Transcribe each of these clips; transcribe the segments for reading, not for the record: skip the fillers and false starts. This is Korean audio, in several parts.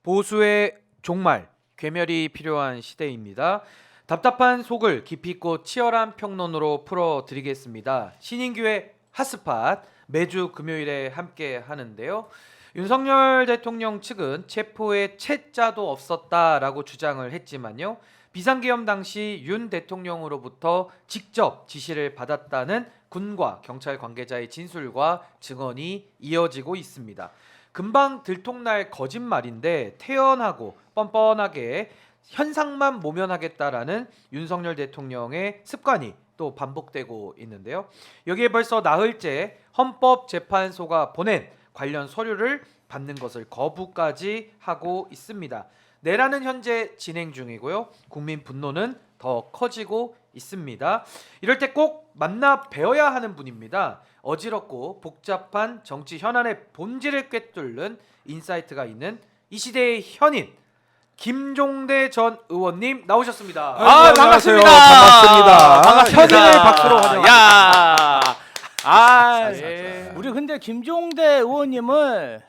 보수의 종말, 괴멸이 필요한 시대입니다. 답답한 속을 깊이 있고 치열한 평론으로 풀어드리겠습니다. 신인규의 핫스팟 매주 금요일에 함께 하는데요. 윤석열 대통령 측은 체포에 채자도 없었다라고 주장을 했지만요. 비상계엄 당시 윤 대통령으로부터 직접 지시를 받았다는 군과 경찰 관계자의 진술과 증언이 이어지고 있습니다. 금방 들통날 거짓말인데 태연하고 뻔뻔하게 현상만 모면하겠다라는 윤석열 대통령의 습관이 또 반복되고 있는데요. 여기에 벌써 나흘째 헌법재판소가 보낸 관련 서류를 받는 것을 거부까지 하고 있습니다. 내란은 현재 진행 중이고요. 국민 분노는 더 커지고 있습니다. 이럴 때 꼭 만나 뵈어야 하는 분입니다. 어지럽고 복잡한 정치 현안의 본질을 꿰뚫는 인사이트가 있는 이 시대의 현인 김종대 전 의원님 나오셨습니다. 반갑습니다. 현인의 박수로 환영합니다. 우리 근데 김종대 의원님을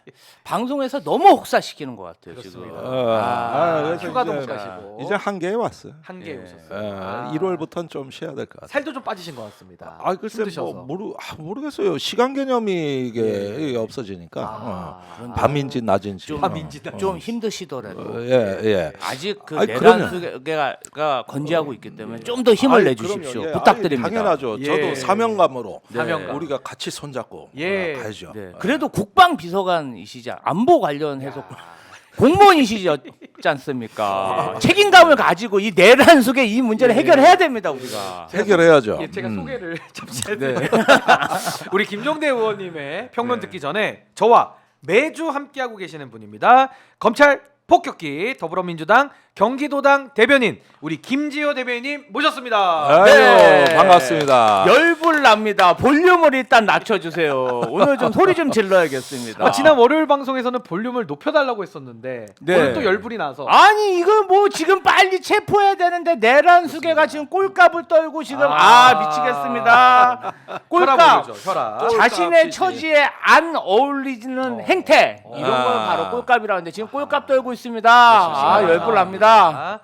방송에서 너무 혹사시키는 것 같아요. 그렇습니다. 지금. 휴가도 못 가시고 이제 한계에 왔어요. 한계에 오셨어요. 1월부터는 좀 쉬어야 될 것 같아요. 살도 좀 빠지신 것 같습니다. 글쎄 힘드셔서. 모르겠어요. 시간 개념이 이게 없어지니까 밤인지 낮인지. 좀 힘드시더라도 예. 아직 그 그럼요. 내란 수계가 건재하고 있기 때문에 좀 더 힘을 내주십시오. 그럼요. 부탁드립니다. 당연하죠. 예. 저도 사명감으로 사명감. 우리가 같이 손잡고 가야죠. 네. 그래도 국방 비서관이시지 안보 관련해서 공무원이시지 않습니까? 책임감을 가지고 이 내란 속의 이 문제를 해결해야 됩니다. 우리가. 해결해야죠. 제가 소개를 잠시 네. 해드릴게요. 우리 김종대 의원님의 평론 듣기 전에 저와 매주 함께하고 계시는 분입니다. 검찰 폭격기 더불어민주당 경기도당 대변인 우리 김지호 대변인님 모셨습니다. 반갑습니다. 열불 납니다. 볼륨을 일단 낮춰주세요. 오늘 좀 소리 좀 질러야겠습니다. 지난 월요일 방송에서는 볼륨을 높여달라고 했었는데 네. 오늘 또 열불이 나서 아니 이거 뭐 지금 빨리 체포해야 되는데 내란 수계가 지금 꼴값을 떨고 지금 미치겠습니다. 꼴값 혈압 오르죠, 혈압. 자신의 꼴값이지. 처지에 안 어울리는 행태 이런 걸 바로 꼴값이라는데 지금 꼴값 떨고 있습니다. 열불 납니다. 아니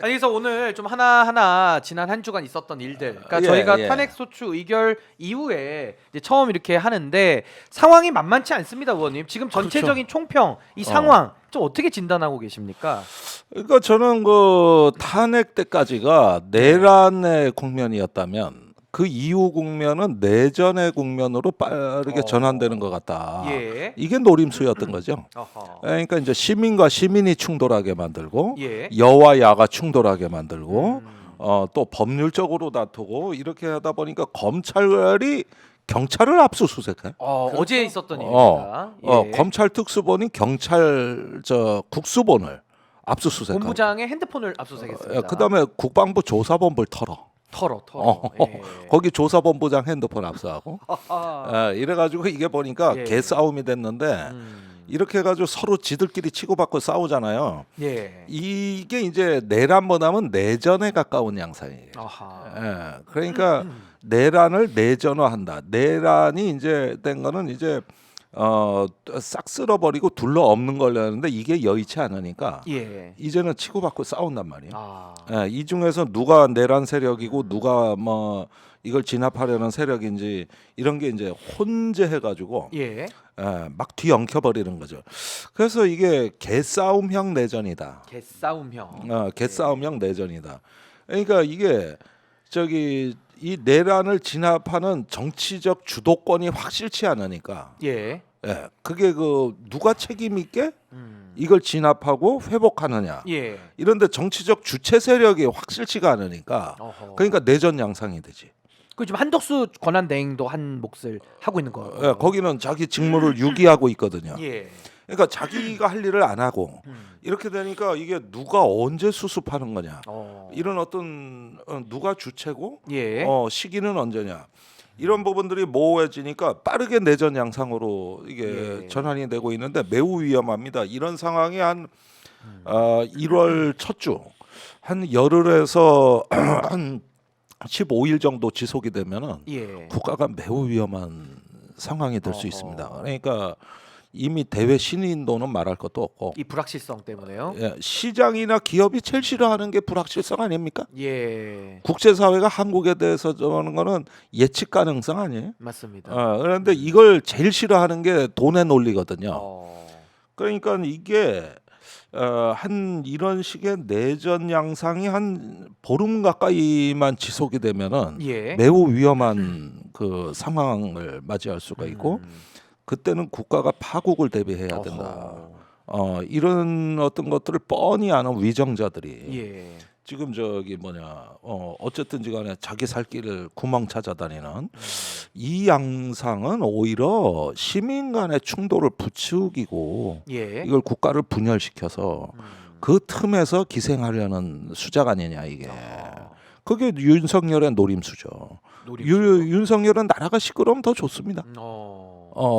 그래서 오늘 좀 하나하나 지난 한 주간 있었던 일들 그러니까 저희가 탄핵 소추 의결 이후에 이제 처음 이렇게 하는데 상황이 만만치 않습니다. 의원님 지금 전체적인 총평 이 상황 좀 어떻게 진단하고 계십니까? 그러니까 저는 그 탄핵 때까지가 내란의 국면이었다면 그 이후 국면은 내전의 국면으로 빠르게 전환되는 것 같다. 예. 이게 노림수였던 거죠. 어허. 그러니까 이제 시민과 시민이 충돌하게 만들고 예. 여와 야가 충돌하게 만들고 또 법률적으로 다투고 이렇게 하다 보니까 검찰이 경찰을 압수수색해. 어제 있었던 일입니다. 예. 검찰 특수본이 경찰 국수본을 압수수색하고. 본부장의 핸드폰을 압수수색했습니다. 그다음에 국방부 조사본부를 털어. 예. 거기 조사본부장 핸드폰 압수하고. 이래가지고 이게 보니까 예. 개싸움이 됐는데 이렇게 해가지고 서로 지들끼리 치고받고 싸우잖아요. 예. 이게 이제 내란보다는 내전에 가까운 양상이에요. 아하. 그러니까 내란을 내전화한다. 내란이 이제 된 거는 이제 싹 쓸어버리고 둘러 엎는 거려는데 이게 여의치 않으니까 예. 이제는 치고받고 싸운단 말이에요. 아. 이 중에서 누가 내란 세력이고 누가 뭐 이걸 진압하려는 세력인지 이런 게 이제 혼재해가지고 예. 막 뒤엉켜버리는 거죠. 그래서 이게 개싸움형 내전이다. 개싸움형. 개싸움형 내전이다. 그러니까 이게 이 내란을 진압하는 정치적 주도권이 확실치 않으니까 예. 그게 누가 책임 있게 이걸 진압하고 회복하느냐. 예. 이런데 정치적 주체 세력이 확실치가 않으니까 어허. 그러니까 내전 양상이 되지. 그 지금 한덕수 권한대행도 한 몫을 하고 있는 거예요. 거기는 자기 직무를 유기하고 있거든요. 예. 그러니까 자기가 할 일을 안 하고 이렇게 되니까 이게 누가 언제 수습하는 거냐. 이런 어떤 누가 주체고 예. 시기는 언제냐. 이런 부분들이 모호해지니까 빠르게 내전 양상으로 이게 전환이 되고 있는데 매우 위험합니다. 이런 상황이 한 1월 첫 주 한 열흘에서 한 15일 정도 지속이 되면은 국가가 매우 위험한 상황이 될 수 있습니다. 그러니까 이미 대외 신인도는 말할 것도 없고 이 불확실성 때문에요. 예, 시장이나 기업이 제일 싫어하는 게 불확실성 아닙니까? 예, 국제사회가 한국에 대해서 저하는 거는 예측 가능성 아니에요? 맞습니다. 그런데 이걸 제일 싫어하는 게 돈의 논리거든요. 어, 그러니까 이게 한 이런 식의 내전 양상이 한 보름 가까이만 지속이 되면은 예, 매우 위험한 그 상황을 맞이할 수가 있고 음. 그때는 국가가 파국을 대비해야 된다. 어허. 이런 어떤 것들을 뻔히 아는 위정자들이 예, 지금 저기 어쨌든지 간에 자기 살 길을 구멍 찾아다니는 이 양상은 오히려 시민 간의 충돌을 부추기고 예, 이걸 국가를 분열시켜서 그 틈에서 기생하려는 수작 아니냐 이게. 그게 윤석열의 노림수죠. 노림수. 윤석열은 나라가 시끄러우면 더 좋습니다.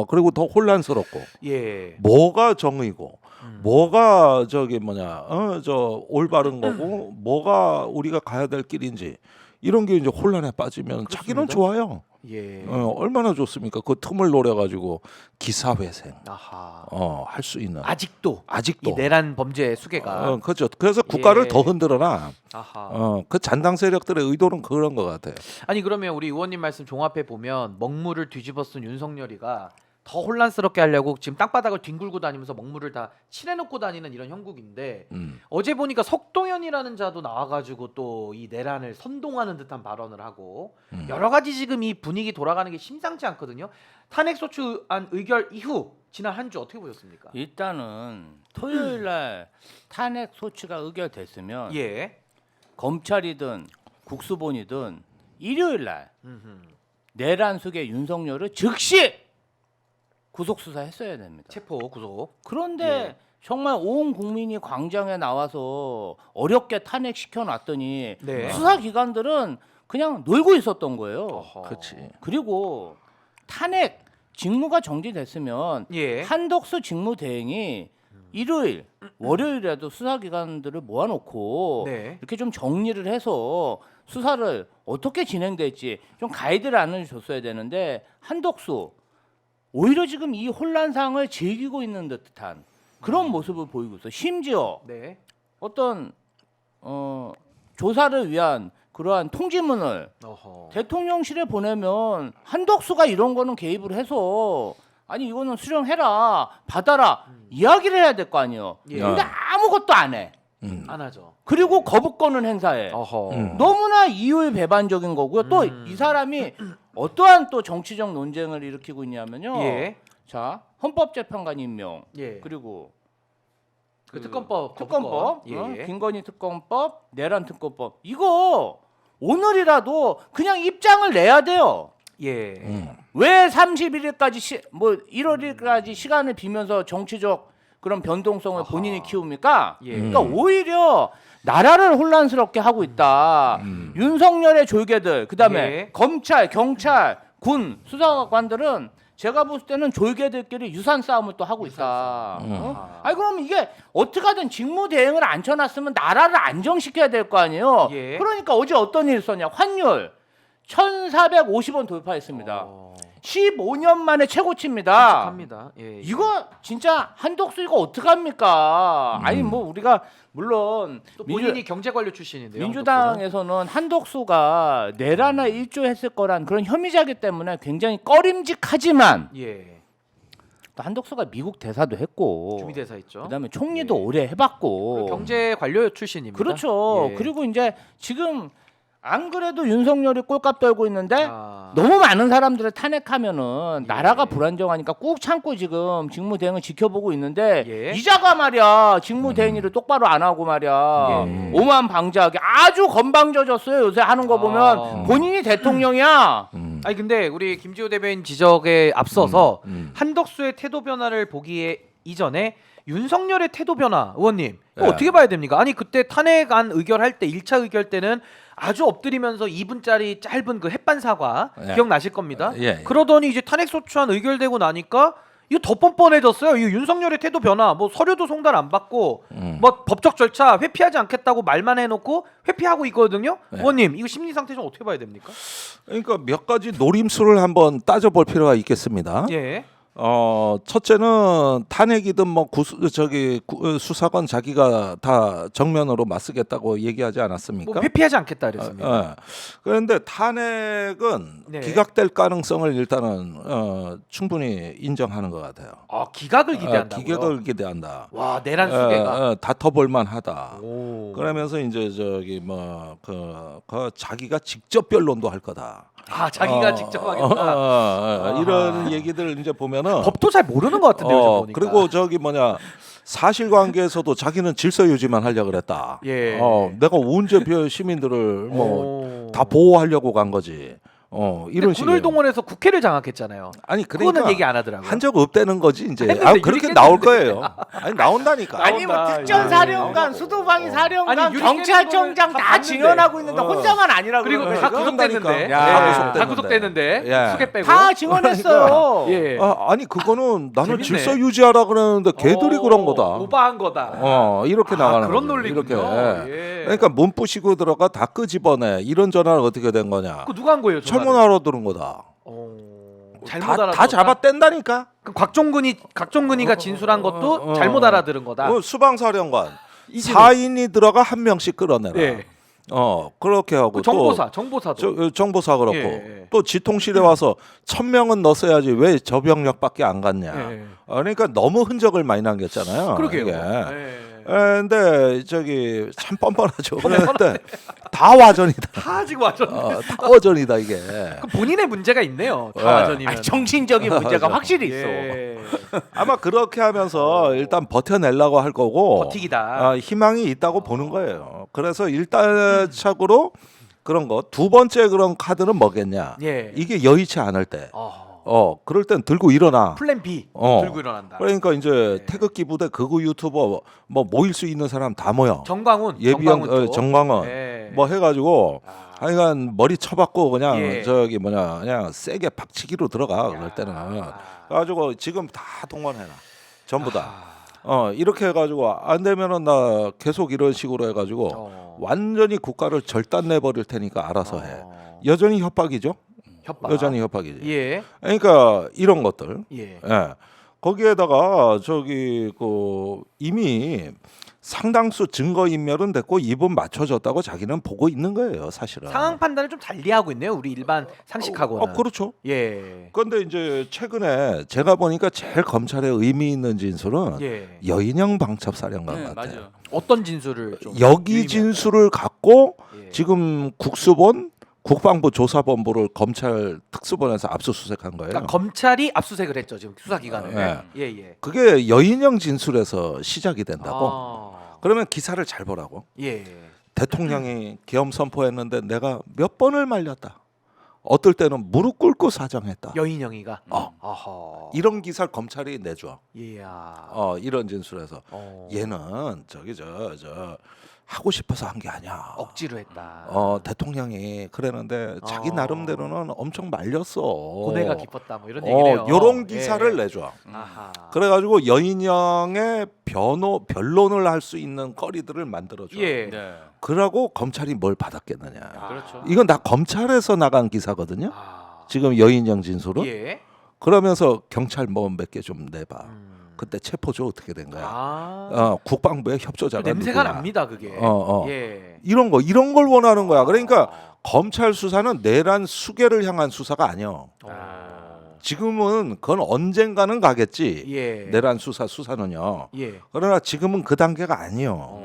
그리고 더 혼란스럽고 예, 뭐가 정의고 뭐가 저 올바른 거고 뭐가 우리가 가야 될 길인지 이런 게 이제 혼란에 빠지면 자기는 그렇습니다. 좋아요. 예, 얼마나 좋습니까? 그 틈을 노려가지고 기사회생 아하. 할 수 있는 아직도 아직도 이 내란 범죄 수괴가 그렇죠. 그래서 국가를 예. 더 흔들어놔. 아하. 그 잔당 세력들의 의도는 그런 것 같아요. 아니 그러면 우리 의원님 말씀 종합해 보면 먹물을 뒤집어 쓴 윤석열이가 더 혼란스럽게 하려고 지금 땅바닥을 뒹굴고 다니면서 먹물을 다 칠해놓고 다니는 이런 형국인데 어제 보니까 석동현이라는 자도 나와가지고 또 이 내란을 선동하는 듯한 발언을 하고 여러 가지 지금 이 분위기 돌아가는 게 심상치 않거든요. 탄핵소추안 의결 이후 지난 한 주 어떻게 보셨습니까? 일단은 토요일 날 탄핵 소추가 의결됐으면 예. 검찰이든 국수본이든 일요일 날 음흠. 내란 속의 윤석열을 즉시 구속 수사했어야 됩니다. 체포 구속. 그런데 예. 정말 온 국민이 광장에 나와서 어렵게 탄핵시켜 놨더니 네. 수사기관들은 그냥 놀고 있었던 거예요. 어허. 그렇지. 그리고 탄핵 직무가 정지됐으면 예. 한덕수 직무대행이 일요일, 월요일에도 수사기관들을 모아놓고 네. 이렇게 좀 정리를 해서 수사를 어떻게 진행될지 좀 가이드를 안내줬어야 되는데 한덕수 오히려 지금 이 혼란상을 즐기고 있는 듯한 그런 모습을 보이고 있어. 심지어 네. 어떤 조사를 위한 그러한 통지문을 어허. 대통령실에 보내면 한덕수가 이런 거는 개입을 해서 아니 이거는 수령해라 받아라 이야기를 해야 될 거 아니에요. 예. 근데 아무것도 안 해. 안 하죠. 그리고 거부권은 행사해. 어허. 너무나 이율 배반적인 거고요. 또 이 사람이 어떠한 또 정치적 논쟁을 일으키고 있냐면요. 예. 자 헌법재판관 임명 예. 그리고 그 특검법, 특검법, 예. 김건희 특검법, 내란 특검법 이거 오늘이라도 그냥 입장을 내야 돼요. 예. 왜 31일까지 1월 1일까지 시간을 비면서 정치적 그런 변동성을 아하. 본인이 키웁니까? 예. 그러니까 오히려 나라를 혼란스럽게 하고 있다. 윤석열의 졸개들, 그다음에 예. 검찰, 경찰, 군 수사관들은 제가 볼 때는 졸개들끼리 유산 싸움을 또 하고 있다. 아니 그럼 이게 어떻게든 직무 대행을 앉혀놨으면 나라를 안정시켜야 될 거 아니에요. 예. 그러니까 어제 어떤 일 있었냐? 환율 1,450원 돌파했습니다. 15년 만에 최고치입니다. 합니다. 예. 이거 진짜 한덕수 이거 어떡합니까? 아니 뭐 우리가 물론 또 본인이 경제관료 출신인데요. 민주당에서는 한덕수가 내란에 일조했을 거란 그런 혐의자이기 때문에 굉장히 꺼림직하지만 예. 또 한덕수가 미국 대사도 했고 주미대사 있죠. 그다음에 총리도 오래 해봤고 경제관료 출신입니다. 그렇죠. 예. 그리고 이제 지금 안 그래도 윤석열이 꼴값 떨고 있는데 아. 너무 많은 사람들을 탄핵하면은 예. 나라가 불안정하니까 꾹 참고 지금 직무대행을 지켜보고 있는데 예. 이자가 말이야 직무대행일을 똑바로 안 하고 말이야 예. 오만 방자하게 아주 건방져졌어요. 요새 하는 거 보면 본인이 대통령이야. 아니 근데 우리 김지호 대변인 지적에 앞서서 한덕수의 태도 변화를 보기에 이전에 윤석열의 태도 변화 의원님 이거 예. 어떻게 봐야 됩니까? 아니 그때 탄핵안 의결할 때 1차 의결 때는 아주 엎드리면서 2분짜리 짧은 그 햇반 사과 예. 기억나실 겁니다. 예. 그러더니 이제 탄핵소추안 의결되고 나니까 이거 더 뻔뻔해졌어요. 이 윤석열의 태도 변화, 뭐 서류도 송달 안 받고, 뭐 법적 절차 회피하지 않겠다고 말만 해놓고 회피하고 있거든요. 네. 의원님, 이거 심리 상태 좀 어떻게 봐야 됩니까? 그러니까 몇 가지 노림수를 한번 따져볼 필요가 있겠습니다. 예, 첫째는 탄핵이든 뭐 수사건 자기가 다 정면으로 맞서겠다고 얘기하지 않았습니까? 뭐 회피하지 않겠다 그랬습니다. 그런데 탄핵은 네. 기각될 가능성을 일단은 충분히 인정하는 것 같아요. 기각을 기대한다고요? 기각을 기대한다. 와 내란 수계가. 다퉈볼 만하다. 오. 그러면서 이제 자기가 직접 변론도 할 거다. 자기가 직접 하겠다. 이런 얘기들 이제 보면은 법도 잘 모르는 것 같은데요. 지금 보니까. 그리고 사실관계에서도 자기는 질서 유지만 하려고 그랬다. 예. 내가 언제 시민들을 오. 다 보호하려고 간 거지. 이런 근데 식으로. 군을 동원해서 국회를 장악했잖아요. 아니 그거는 그러니까 얘기 안 하더라고요. 한 적 없다는 거지 이제. 했는데 그렇게 유리겠는데. 나올 거예요. 아니 나온다니까. 아니 뭐 나온다. 특전사령관, 예. 수도방위 사령관, 아니, 경찰청장 다 다 봤는데. 증언하고 있는데 혼자만 아니라고 그리고 그러는 다 거예요, 지금? 구속됐는데. 야, 다 구속됐는데. 예. 수계 빼고. 다 증언했어요. 예. 아니 그거는 나는 재밌네. 질서 유지하라 그러는데 걔들이 그런 거다. 오버한 거다. 이렇게 나가는 그런 거지. 논리군요. 이렇게. 예. 그러니까 문 부시고 들어가 다 끄집어내. 이런 전화는 어떻게 된 거냐? 그 누가 한 거예요? 전화를? 청문하러 들은 거다. 잘못 다 알아들었다. 잡아뗀다니까. 그럼 각종근이가 진술한 것도 잘못 알아들은 거다. 수방사령관 이진우. 4인이 들어가 한 명씩 끌어내라. 예. 그렇게 하고 그 정보사도. 정보사 그렇고 예. 또 지통실에 와서 1,000명은 넣었어야지 왜 저 병력밖에 안 갔냐. 예. 그러니까 너무 흔적을 많이 남겼잖아요. 그러게요. 이게. 예. 근데 참 뻔뻔하죠. 그런데 다 와전이다. 다 지금 와전. 다 와전이다 이게. 그 본인의 문제가 있네요. 예. 다 와전이면. 아니, 정신적인 문제가 확실히 있어. 예. 아마 그렇게 하면서 일단 버텨내려고 할 거고 버티기다. 희망이 있다고 보는 거예요. 그래서 일단 착으로 그런 거 두 번째 그런 카드는 뭐겠냐? 예. 이게 여의치 않을 때. 그럴 땐 들고 일어나. 플랜 B 어. 들고 일어난다. 그러니까 이제 태극기 부대 극우 유튜버 뭐 모일 수 있는 사람 다 모여. 정광훈, 예비형 정광훈 쪽. 정광훈 예. 뭐 해가지고 하여간 머리 쳐박고 그냥 예. 그냥 세게 박치기로 들어가 그럴 때는. 그래가지고 지금 다 동원해라. 전부 다. 이렇게 해가지고 안 되면은 나 계속 이런 식으로 해가지고 완전히 국가를 절단내 버릴 테니까 알아서 해. 여전히 협박이죠. 협박. 여전히 협박이지. 예. 그러니까 이런 것들. 예. 예. 거기에다가 이미 상당수 증거 인멸은 됐고 입은 맞춰졌다고 자기는 보고 있는 거예요, 사실은. 상황 판단을 좀 달리하고 있네요. 우리 일반 상식하고는. 그렇죠. 예. 그런데 이제 최근에 제가 보니까 제일 검찰에 의미 있는 진술은 예. 여인영 방첩사령관 같아요. 맞아요. 어떤 진술을 좀 여기 유의미하게. 진술을 갖고 예. 지금 국수본 국방부 조사본부를 검찰 특수본에서 압수수색한 거예요. 그러니까 검찰이 압수색을 했죠 지금 수사 기관을. 예. 예. 그게 여인영 진술에서 시작이 된다고. 아. 그러면 기사를 잘 보라고. 예. 대통령이 계엄 선포했는데 내가 몇 번을 말렸다. 어떨 때는 무릎 꿇고 사정했다. 여인영이가. 어. 아하. 이런 기사를 검찰이 내줘. 이야. 이런 진술에서 얘는 하고 싶어서 한 게 아니야. 억지로 했다. 대통령이 그랬는데 자기 나름대로는 엄청 말렸어. 고뇌가 깊었다. 뭐 이런 얘기네요. 요런 기사를 예. 내줘. 아하. 그래가지고 여인영의 변론을 할 수 있는 거리들을 만들어줘. 예. 네. 그러고 검찰이 뭘 받았겠느냐. 그렇죠. 이건 다 검찰에서 나간 기사거든요. 아. 지금 여인영 진술은. 예. 그러면서 경찰 뭐 몇 개 좀 내봐. 음. 그때 체포조 어떻게 된 거야? 아. 국방부의 협조자가 냄새가 누구야? 납니다 그게. 예. 이런 걸 원하는 거야. 그러니까 검찰 수사는 내란 수계를 향한 수사가 아니요. 지금은 그건 언젠가는 가겠지. 예. 내란 수사는요. 예. 그러나 지금은 그 단계가 아니요.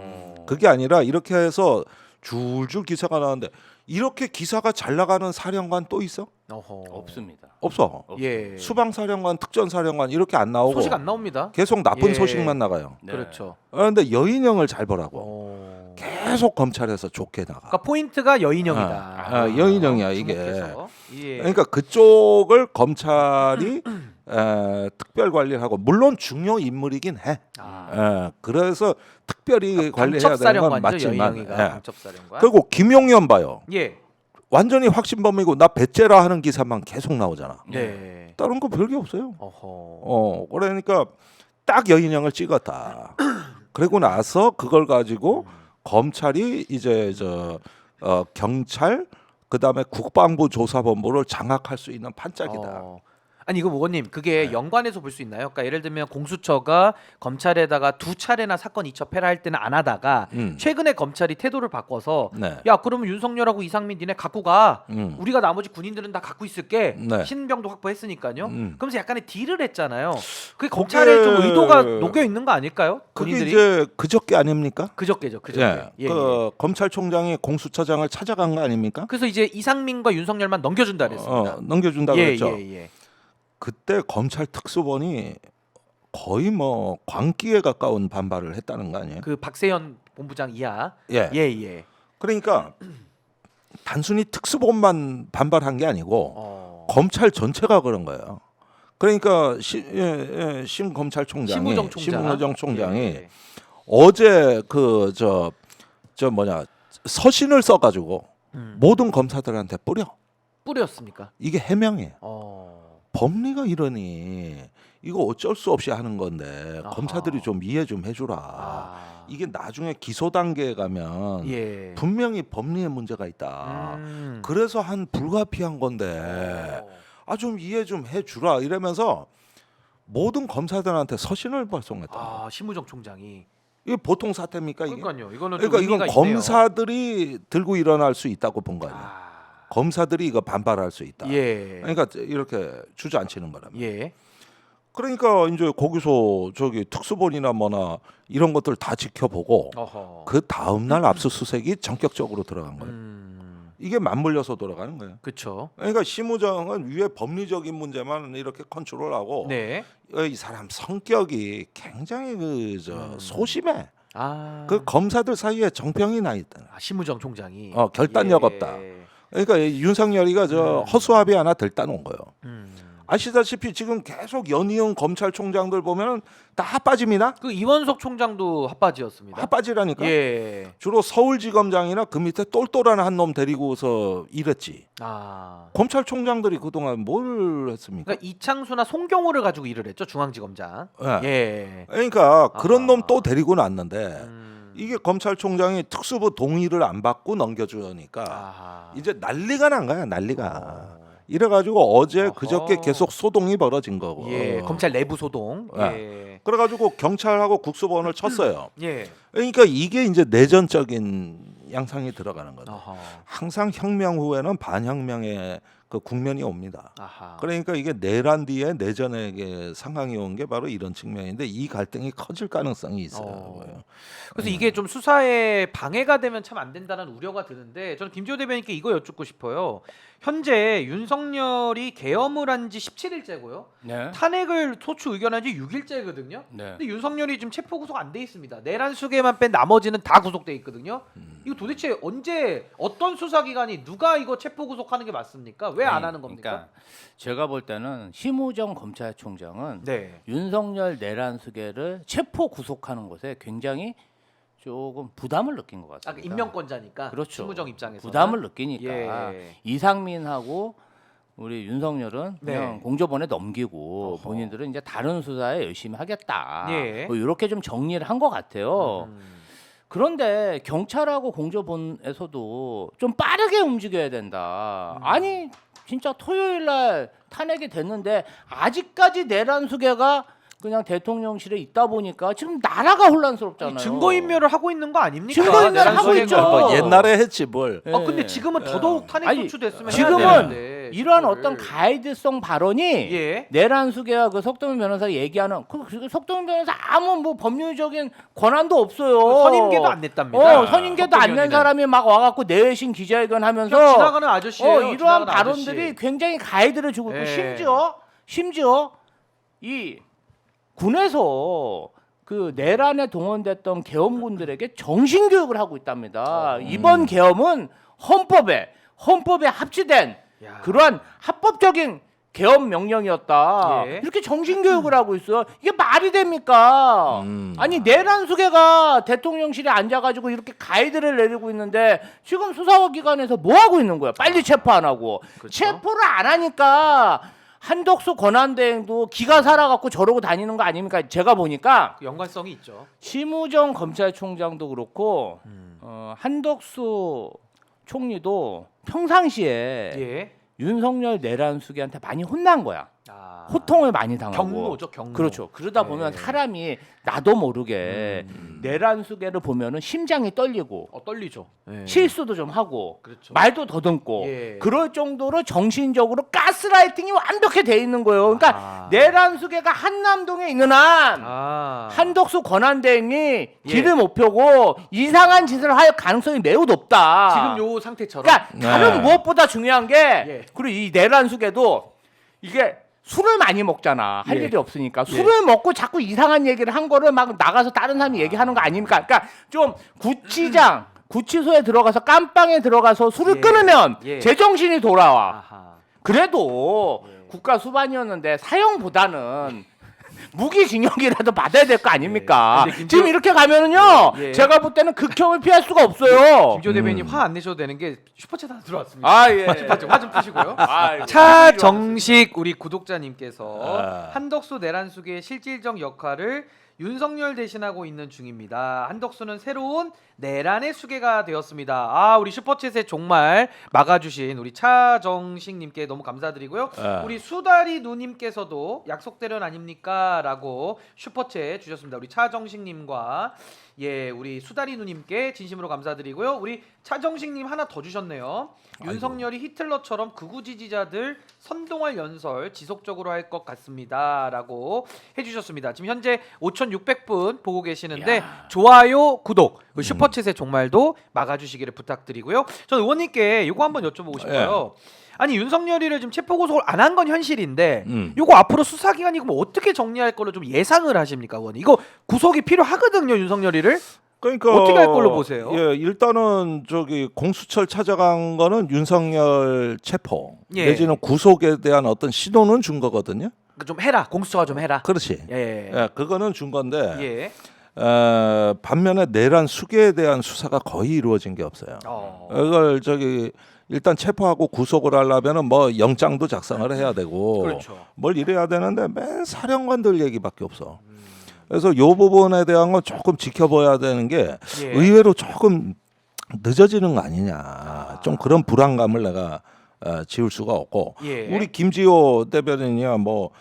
그게 아니라 이렇게 해서 줄줄 기사가 나오는데 이렇게 기사가 잘 나가는 사령관 또 있어? 어허. 없습니다. 없어. 예. 수방사령관, 특전사령관 이렇게 안 나오고 소식 안 나옵니다. 계속 나쁜 예. 소식만 나가요. 네. 그렇죠. 그런데 여인영을 잘 보라고. 어. 계속 검찰에서 좋게 나가. 그러니까 포인트가 여인영이다. 여인영이야 이게. 주목해서. 예. 그러니까 그쪽을 검찰이 특별 관리를 하고 물론 중요 인물이긴 해. 그래서 특별히 관리해야 되는 건 방첩사령관이죠. 맞지만. 여인영이가 방첩사령관. 그리고 김용현 봐요. 예. 완전히 확신범이고 나 배째라 하는 기사만 계속 나오잖아. 네. 다른 거 별게 없어요. 어허. 그러니까 딱 여인영을 찍었다. 그리고 나서 그걸 가지고 검찰이 이제 경찰 그다음에 국방부 조사본부를 장악할 수 있는 판짝이다. 아니 이거 의원님 그게 연관해서 볼 수 있나요? 그러니까 예를 들면 공수처가 검찰에다가 2차례나 사건 이첩해라 할 때는 안 하다가 최근에 검찰이 태도를 바꿔서 네. 야 그러면 윤석열하고 이상민 니네 갖고 가. 음. 우리가 나머지 군인들은 다 갖고 있을게. 네. 신병도 확보했으니까요. 음. 그러면서 약간의 딜을 했잖아요. 그게 검찰에 좀 의도가 녹여 있는 거 아닐까요? 그게 군인들이 이제 그저께 아닙니까? 그저께죠. 예. 예. 그 검찰총장이 공수처장을 찾아간 거 아닙니까? 그래서 이제 이상민과 윤석열만 넘겨준다 그랬습니다. 넘겨준다 예, 그랬죠. 예. 그때 검찰 특수본이 거의 뭐 광기에 가까운 반발을 했다는 거 아니에요? 그 박세현 본부장 이하. 예. 예. 그러니까 단순히 특수본만 반발한 게 아니고 검찰 전체가 그런 거예요. 그러니까 심 검찰총장이 심우정 총장이 예. 어제 그 저 뭐냐 서신을 써가지고 모든 검사들한테 뿌렸습니까? 이게 해명이에요. 어. 법리가 이러니 이거 어쩔 수 없이 하는 건데 아하. 검사들이 좀 이해 좀 해주라. 아. 이게 나중에 기소 단계에 가면 예. 분명히 법리에 문제가 있다. 그래서 한 불가피한 건데 좀 이해 좀 해주라 이러면서 모든 검사들한테 서신을 발송했다. 아, 심우정 총장이. 이게 보통 사태입니까 이게? 그러니까요. 이거는 좀 그러니까 의미가 이건 있네요. 검사들이 들고 일어날 수 있다고 본 거 아니에요. 아. 검사들이 이거 반발할 수 있다. 예. 그러니까 이렇게 주저앉히는 거랍니다. 예. 그러니까 이제 거기서 저기 특수본이나 뭐나 이런 것들 다 지켜보고 어허. 그 다음 날 압수수색이 전격적으로 들어간 거예요. 이게 맞물려서 돌아가는 거예요. 그렇죠. 그러니까 심우정은 위에 법리적인 문제만 이렇게 컨트롤하고 네. 이 사람 성격이 굉장히 소심해. 아. 그 검사들 사이에 정평이 나 있다. 심우정 총장이. 결단력 없다. 그러니까 윤석열이가 허수아비 하나 들다 놓은 거예요. 아시다시피 지금 계속 연이은 검찰총장들 보면은 다 핫바지입니다. 그 이원석 총장도 핫바지였습니다. 핫바지라니까. 예. 주로 서울지검장이나 그 밑에 똘똘한 한 놈 데리고서 일했지. 아. 검찰총장들이 그동안 뭘 했습니까? 그러니까 이창수나 송경호를 가지고 일을 했죠. 중앙지검장. 예. 그러니까 그런 아하. 놈 또 데리고 났는데 이게 검찰총장이 특수부 동의를 안 받고 넘겨주니까 아하. 이제 난리가 난 거야. 난리가. 이래가지고 어제 어허. 그저께 계속 소동이 벌어진 거고. 예. 검찰 내부 소동. 예. 그래가지고 경찰하고 국수본을 쳤어요. 예. 그러니까 이게 이제 내전적인 양상이 들어가는 거죠. 어허. 항상 혁명 후에는 반혁명의 그 국면이 옵니다. 아하. 그러니까 이게 내란 뒤에 내전의 상황이 온 게 바로 이런 측면인데 이 갈등이 커질 가능성이 있어요. 그래서 이게 좀 수사에 방해가 되면 참 안 된다는 우려가 드는데 저는 김지호 대변인께 이거 여쭙고 싶어요. 현재 윤석열이 계엄을 한 지 17일째고요. 네. 탄핵을 소추 의견한 지 6일째거든요. 네. 근데 윤석열이 지금 체포 구속 안 돼 있습니다. 내란 수개만 뺀 나머지는 다 구속돼 있거든요. 이거 도대체 언제 어떤 수사기관이 누가 이거 체포 구속하는 게 맞습니까? 왜 안 하는 겁니까? 그러니까 제가 볼 때는 심우정 검찰총장은 네. 윤석열 내란 수계를 체포 구속하는 것에 굉장히 조금 부담을 느낀 것 같습니다. 아, 임명권자니까. 그렇죠. 심우정 입장에서 부담을 느끼니까 예. 이상민하고 우리 윤석열은 네. 그냥 공조본에 넘기고 어허. 본인들은 이제 다른 수사에 열심히 하겠다. 예. 뭐 이렇게 좀 정리를 한 것 같아요. 그런데 경찰하고 공조본에서도 좀 빠르게 움직여야 된다. 아니 진짜 토요일 날 탄핵이 됐는데 아직까지 내란 수계가 그냥 대통령실에 있다 보니까 지금 나라가 혼란스럽잖아요. 증거인멸을 하고 있는 거 아닙니까? 증거인멸 내란 하고 수개가. 있죠. 뭐 옛날에 했지 뭘. 예. 근데 지금은 더더욱 탄핵 아니, 소추됐으면 지금은 해야 되는데, 이러한 그거를. 어떤 가이드성 발언이 예. 내란 수계와 그 석동현 변호사 얘기하는 그 석동현 변호사 아무 뭐 법률적인 권한도 없어요. 선임계도 안 냈답니다. 선임계도 안 낸 석동현이는. 사람이 막 와갖고 내외신 기자회견하면서 그냥 지나가는 아저씨예요. 이러한 지나가는 발언들이 아저씨. 굉장히 가이드를 주고 있고 예. 심지어 이 군에서 그 내란에 동원됐던 계엄군들에게 정신 교육을 하고 있답니다. 이번 계엄은 헌법에 합치된 야. 그러한 합법적인 계엄 명령이었다. 예. 이렇게 정신 교육을 하고 있어. 이게 말이 됩니까? 아니 내란 수계가 대통령실에 앉아가지고 이렇게 가이드를 내리고 있는데 지금 수사기관에서 뭐 하고 있는 거야? 빨리 체포 안 하고 그렇죠. 체포를 안 하니까 한덕수 권한대행도 기가 살아갖고 저러고 다니는 거 아닙니까? 제가 보니까 그 연관성이 있죠. 심우정 검찰총장도 그렇고 한덕수 총리도 평상시에 예. 윤석열 내란 수계한테 많이 혼난 거야. 아. 호통을 많이 당하고 경로죠, 경로. 그렇죠. 그러다 보면 네. 사람이 나도 모르게 내란수계를 보면은 심장이 떨리고 떨리죠. 예. 실수도 좀 하고 그렇죠. 말도 더듬고 예. 그럴 정도로 정신적으로 가스라이팅이 완벽히 돼 있는 거예요. 그러니까 아. 내란수계가 한남동에 있는 한 아. 한덕수 권한대행이 길을 못 펴고 이상한 짓을 할 가능성이 매우 높다. 지금 요 상태처럼. 그러니까 네. 다른 무엇보다 중요한 게 예. 그리고 이 내란수계도 이게 술을 많이 먹잖아. 할 예. 일이 없으니까 술을 먹고 자꾸 이상한 얘기를 한 거를 막 나가서 다른 사람이 얘기하는 거 아닙니까? 그러니까 좀 구치장 구치소에 들어가서 깜빵에 들어가서 술을 예. 끊으면 예. 제정신이 돌아와. 아하. 그래도 예. 국가 수반이었는데 사형보다는 무기징역이라도 받아야 될 거 아닙니까? 예. 근데 김지호- 지금 이렇게 가면은요, 예. 제가 볼 때는 극형을 피할 수가 없어요. 김조 대변인 화 안 내셔도 되는 게 슈퍼챗 하나 들어왔습니다. 아 예. 화 좀 푸시고요. 아, 차정식 우리 구독자님께서 아. 한덕수 내란숙의 실질적 역할을 윤석열 대신하고 있는 중입니다. 한덕수는 새로운 내란의 수괴가 되었습니다. 아, 우리 슈퍼챗에 정말 막아주신 우리 차정식님께 너무 감사드리고요. 아. 우리 수다리 누님께서도 약속대련 아닙니까?라고 슈퍼챗 주셨습니다. 우리 차정식님과 예, 우리 수다리 누님께 진심으로 감사드리고요. 우리 차정식님 하나 더 주셨네요. 윤석열이 히틀러처럼 극우 지지자들 선동할 연설 지속적으로 할 것 같습니다라고 해주셨습니다. 지금 현재 5,600분 보고 계시는데 좋아요, 구독, 그 슈퍼챗에 정말도 막아주시기를 부탁드리고요. 저는 의원님께 이거 한번 여쭤보고 싶어요. 아니 윤석열이를 지금 체포 구속을 안 한 건 현실인데 이거 앞으로 수사 기간이 그럼 어떻게 정리할 걸로 좀 예상을 하십니까, 의원님? 이거 구속이 필요하거든요, 윤석열이를. 그러니까 어떻게 할 걸로 보세요? 예, 일단은 저기 공수처를 찾아간 거는 윤석열 체포 예. 내지는 구속에 대한 어떤 신호는 준 거거든요. 좀 해라, 공수처가 좀 해라. 그렇지. 예. 예, 그거는 준 건데 예. 반면에 내란 수계에 대한 수사가 거의 이루어진 게 없어요. 이걸 저기 일단 체포하고 구속을 하려면은 뭐 영장도 작성을 해야 되고 그렇죠. 뭘 이래야 되는데 맨 사령관들 얘기밖에 없어. 그래서 요 부분에 대한 건 조금 지켜봐야 되는 게 예. 의외로 조금 늦어지는 거 아니냐. 좀 그런 불안감을 내가 지울 수가 없고 예. 우리 김지호 대변인이야 뭐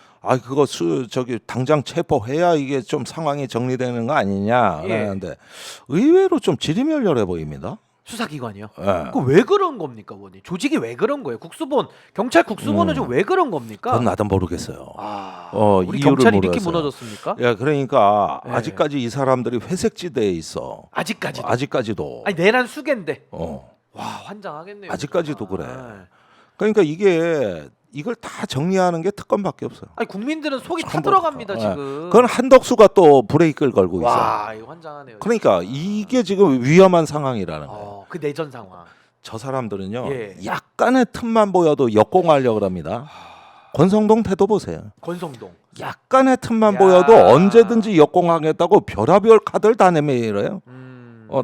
그거 저기 당장 체포해야 이게 좀 상황이 정리되는 거 아니냐 예. 그러는데 의외로 좀 지리멸렬해 보입니다. 수사기관이요? 예. 그 왜 그런 겁니까, 의원님? 조직이 왜 그런 거예요? 국수본, 경찰 국수본은 좀 왜 그런 겁니까? 그건 나도 모르겠어요. 우리 이유를 경찰이 이렇게 모르겠어요. 무너졌습니까? 예, 그러니까 예. 아직까지 이 사람들이 회색지대에 있어. 아직까지도. 아직까지도. 아니 내란 수괴인데. 어. 와, 환장하겠네요. 아직까지도 진짜. 그래. 아. 그러니까 이걸 다 정리하는 게 특검밖에 없어요. 아니 국민들은 속이 전부 타들어갑니다 다. 지금. 그건 한덕수가 또 브레이크를 걸고 있어. 와, 이거 환장하네요. 그러니까 이게 지금 위험한 상황이라는 거예요. 그 내전 상황. 저 사람들은요. 예. 약간의 틈만 보여도 역공하려고 합니다. 권성동 태도 보세요. 권성동. 약간의 틈만 야. 보여도 언제든지 역공하겠다고 별의별 카드를 다 내밀어요.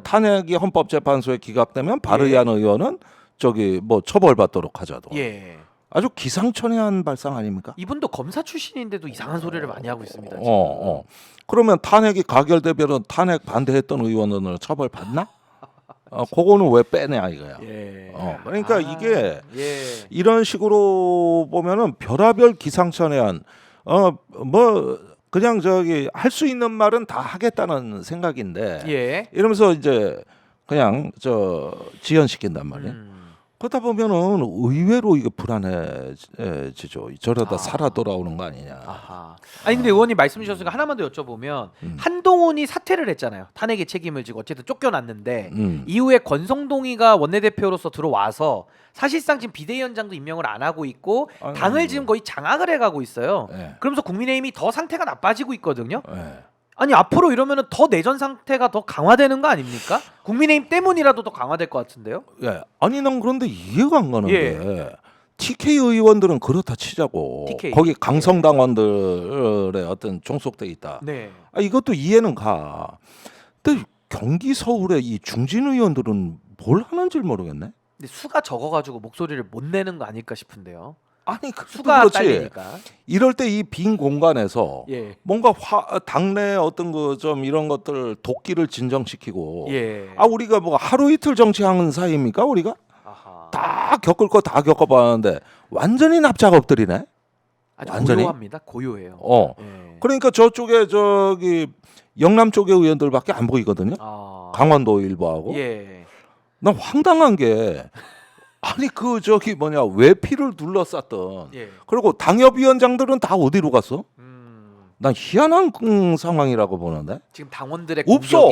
탄핵이 헌법재판소에 기각되면 바르이안 의원은 저기 뭐 처벌받도록 하자도. 예. 아주 기상천외한 발상 아닙니까? 이분도 검사 출신인데도 이상한 소리를 많이 하고 있습니다. 지금. 그러면 탄핵이 가결되면 탄핵 반대했던 의원은 처벌받나? 그거는 왜 빼냐 이거야. 예. 그러니까 이게 예. 이런 식으로 보면은 별의별 기상천외한 뭐 그냥 저기 할 수 있는 말은 다 하겠다는 생각인데 예. 이러면서 이제 그냥 지연시킨단 말이에요. 그러다 보면은 의외로 이게 불안해지죠. 저러다 살아 돌아오는 거 아니냐. 아하. 아니 근데 의원님 말씀 주셨으니까 하나만 더 여쭤보면 한동훈이 사퇴를 했잖아요. 탄핵의 책임을 지고 어쨌든 쫓겨났는데 이후에 권성동이가 원내대표로서 들어와서 사실상 지금 비대위원장도 임명을 안 하고 있고 당을 지금 거의 장악을 해가고 있어요. 네. 그러면서 국민의힘이 더 상태가 나빠지고 있거든요. 네. 아니 앞으로 이러면은 더 내전 상태가 더 강화되는 거 아닙니까? 국민의힘 때문이라도 더 강화될 것 같은데요. 예. 아니 난 그런데 이해가 안 가는 게 TK 의원들은 그렇다 치자고 TK. 거기 강성당원들의 어떤 종속돼 있다. 네. 이것도 이해는 가. 근데 경기 서울의 이 중진 의원들은 뭘 하는지 모르겠네. 근데 수가 적어가지고 목소리를 못 내는 거 아닐까 싶은데요. 아니 수가 그렇지. 딸리니까. 이럴 때 이 빈 공간에서 예. 뭔가 당내 어떤 그 좀 이런 것들 도끼를 진정시키고 예. 우리가 뭐 하루 이틀 정치하는 사이입니까 우리가? 아하. 다 겪을 거 다 겪어봤는데 완전히 납작 엎드리네. 아주 완전히? 고요합니다. 고요해요. 어. 예. 그러니까 저쪽에 저기 영남 쪽의 의원들밖에 안 보이거든요. 아. 강원도 일부하고. 예. 난 황당한 게 아니 그 저기 뭐냐 외피를 둘러쌌던 예. 그리고 당협위원장들은 다 어디로 갔어? 음. 난 희한한 상황이라고 보는데. 지금 당원들의 없어.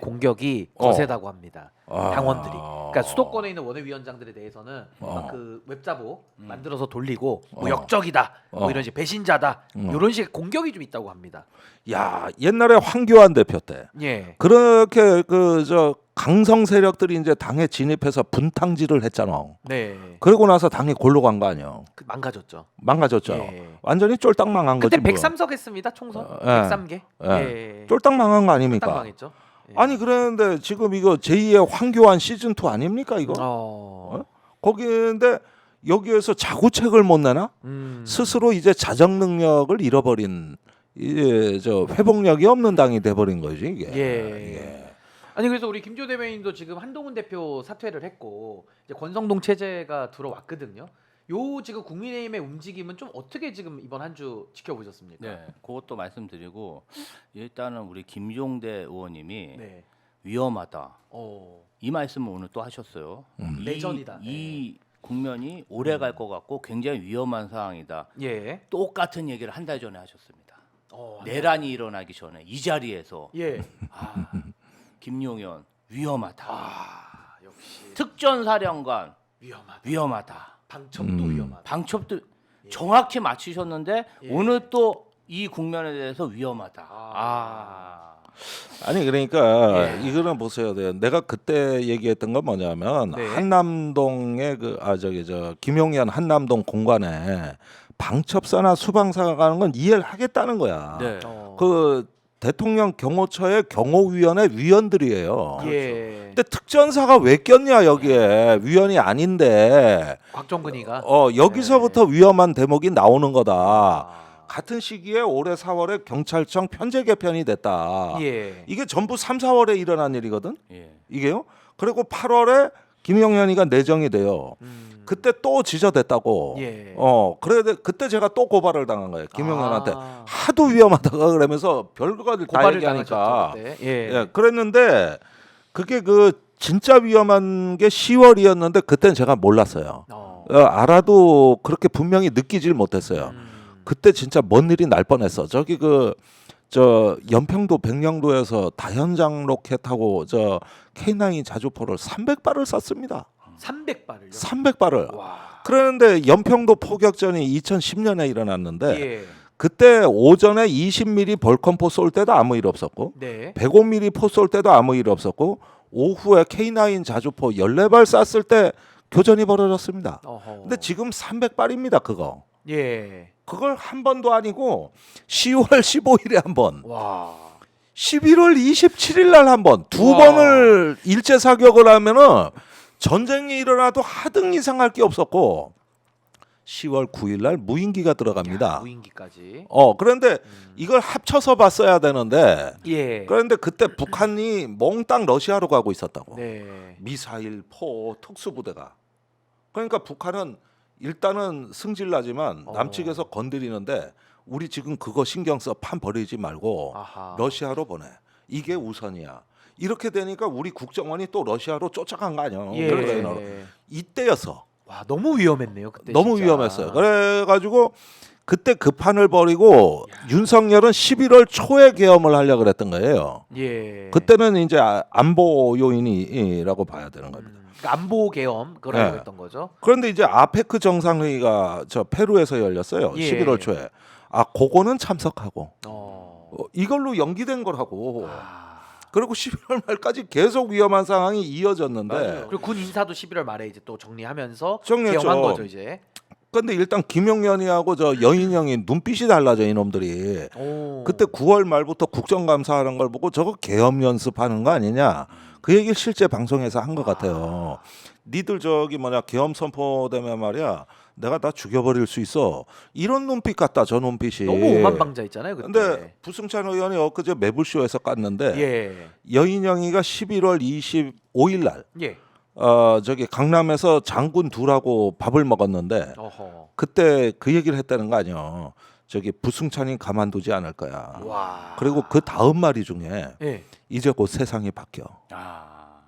공격이 어. 거세다고 합니다. 아. 당원들이. 그러니까 수도권에 있는 원외위원장들에 대해서는 어. 그 웹자보 만들어서 돌리고 뭐 어. 역적이다, 뭐 어. 이런 식 배신자다, 이런 식의 공격이 좀 있다고 합니다. 야 옛날에 황교안 대표 때 예. 그렇게 그 저 강성 세력들이 이제 당에 진입해서 분탕질을 했잖아. 네. 그러고 나서 당이 골로 간 거 아니야. 그 망가졌죠. 망가졌죠. 예. 완전히 쫄딱 망한 그때 거지. 뭐. 103석 했습니다. 총선. 예. 103개. 예. 예. 쫄딱 망한 거 딱 아닙니까? 망했죠. 예. 아니 그랬는데 지금 이거 제2의 황교안 시즌 2 아닙니까 이거? 어. 거기인데 여기에서 자구책을 못 내나? 스스로 이제 자정 능력을 잃어버린 이제 저 회복력이 없는 당이 돼버린 거지 이게. 예. 아니 그래서 우리 김조 대변인도 지금 한동훈 대표 사퇴를 했고 이제 권성동 체제가 들어왔거든요. 요 지금 국민의힘의 움직임은 좀 어떻게 지금 이번 한 주 지켜보셨습니까? 네, 그것도 말씀드리고 일단은 우리 김종대 의원님이 네. 위험하다 어. 이 말씀을 오늘 또 하셨어요. 내전이다. 이 국면이 오래 갈 것 같고 굉장히 위험한 상황이다. 예. 똑같은 얘기를 한 달 전에 하셨습니다. 어. 내란이 일어나기 전에 이 자리에서 예. 아, 김용현 위험하다. 아 역시 특전사령관 위험하다. 위험하다. 방첩도 위험하다. 방첩도 정확히 맞추셨는데 예. 오늘 또 이 국면에 대해서 위험하다. 아. 아니 그러니까 예. 이거는 보세요. 내가 그때 얘기했던 건 뭐냐면 네. 한남동의 그 저기 저 김용현 한남동 공간에 방첩사나 수방사가 가는 건 이해를 하겠다는 거야. 네. 어. 그 대통령 경호처의 경호위원회 위원들이에요. 예. 근데 특전사가 왜 꼈냐 여기에 위원이 아닌데 곽종근이가 여기서부터 위험한 대목이 나오는 거다. 아. 같은 시기에 올해 4월에 경찰청 편제 개편이 됐다. 예. 이게 전부 3, 4월에 일어난 일이거든. 예. 이게요. 그리고 8월에 김용현이가 내정이 돼요. 그때 또 지저댔다고. 예. 그래 그때 제가 또 고발을 당한 거예요. 김용현한테 아. 하도 위험하다가 그러면서 별거를 다 고발을 얘기하니까. 당하셨죠, 그때. 예. 예, 그랬는데 그게 그 진짜 위험한 게 10월이었는데 그때는 제가 몰랐어요. 알아도 그렇게 분명히 느끼질 못했어요. 그때 진짜 뭔 일이 날 뻔했어. 저기 저 연평도 백령도에서 다현장 로켓하고 저 K9 자주포를 300발을 쐈습니다. 300발을요? 300발을. 와. 그런데 연평도 포격전이 2010년에 일어났는데 예. 그때 오전에 20mm 벌컨포 쏠 때도 아무 일 없었고 네. 105mm 포 쏠 때도 아무 일 없었고 오후에 K9 자주포 14발 쐈을 때 교전이 벌어졌습니다. 어허. 근데 지금 300발입니다. 그거. 예. 그걸 한 번도 아니고 10월 15일에 한 번, 와. 11월 27일 날 한 번, 두 와. 번을 일제 사격을 하면은 전쟁이 일어나도 하등 이상할 게 없었고 10월 9일 날 무인기가 들어갑니다. 야, 무인기까지. 그런데 이걸 합쳐서 봤어야 되는데 예. 그런데 그때 북한이 몽땅 러시아로 가고 있었다고. 네. 미사일, 포, 특수부대가. 그러니까 북한은 일단은 승질나지만 남측에서 건드리는데 우리 지금 그거 신경 써 판 버리지 말고 아하. 러시아로 보내. 이게 우선이야. 이렇게 되니까 우리 국정원이 또 러시아로 쫓아간 거 아니야. 예. 그러니까 이때였어. 와, 너무 위험했네요, 그때. 너무 진짜. 위험했어요. 그래가지고 그때 그 판을 벌이고 윤석열은 11월 초에 계엄을 하려고 그랬던 거예요. 예. 그때는 이제 안보 요인이라고 봐야 되는 겁니다. 그러니까 안보 계엄 그러고 네. 했던 거죠. 그런데 이제 아페크 정상회의가 저 페루에서 열렸어요. 예. 11월 초에. 그거는 참석하고 어. 이걸로 연기된 거라고. 아. 그리고 11월 말까지 계속 위험한 상황이 이어졌는데. 그리고 군 인사도 11월 말에 이제 또 정리하면서 정리했죠. 계엄한 거죠, 이제. 근데 일단 김용현이하고 저 여인형이 눈빛이 달라져 이놈들이. 오. 그때 9월 말부터 국정감사하는 걸 보고 저거 계엄 연습하는 거 아니냐. 그 얘기를 실제 방송에서 한 것 같아요. 니들 저기 계엄 선포되면 말이야. 내가 다 죽여버릴 수 있어. 이런 눈빛 같다. 저 눈빛이. 너무 오만방자 있잖아요, 그때. 근데 부승찬 의원이 엊그제 매불쇼에서 깠는데 예. 여인영이가 11월 25일 날 예. 저기 강남에서 장군 둘하고 밥을 먹었는데 어허. 그때 그 얘기를 했다는 거 아니요. 저기 부승찬이 가만두지 않을 거야. 와. 그리고 그 다음 말이 중에 예. 이제 곧 세상이 바뀌어.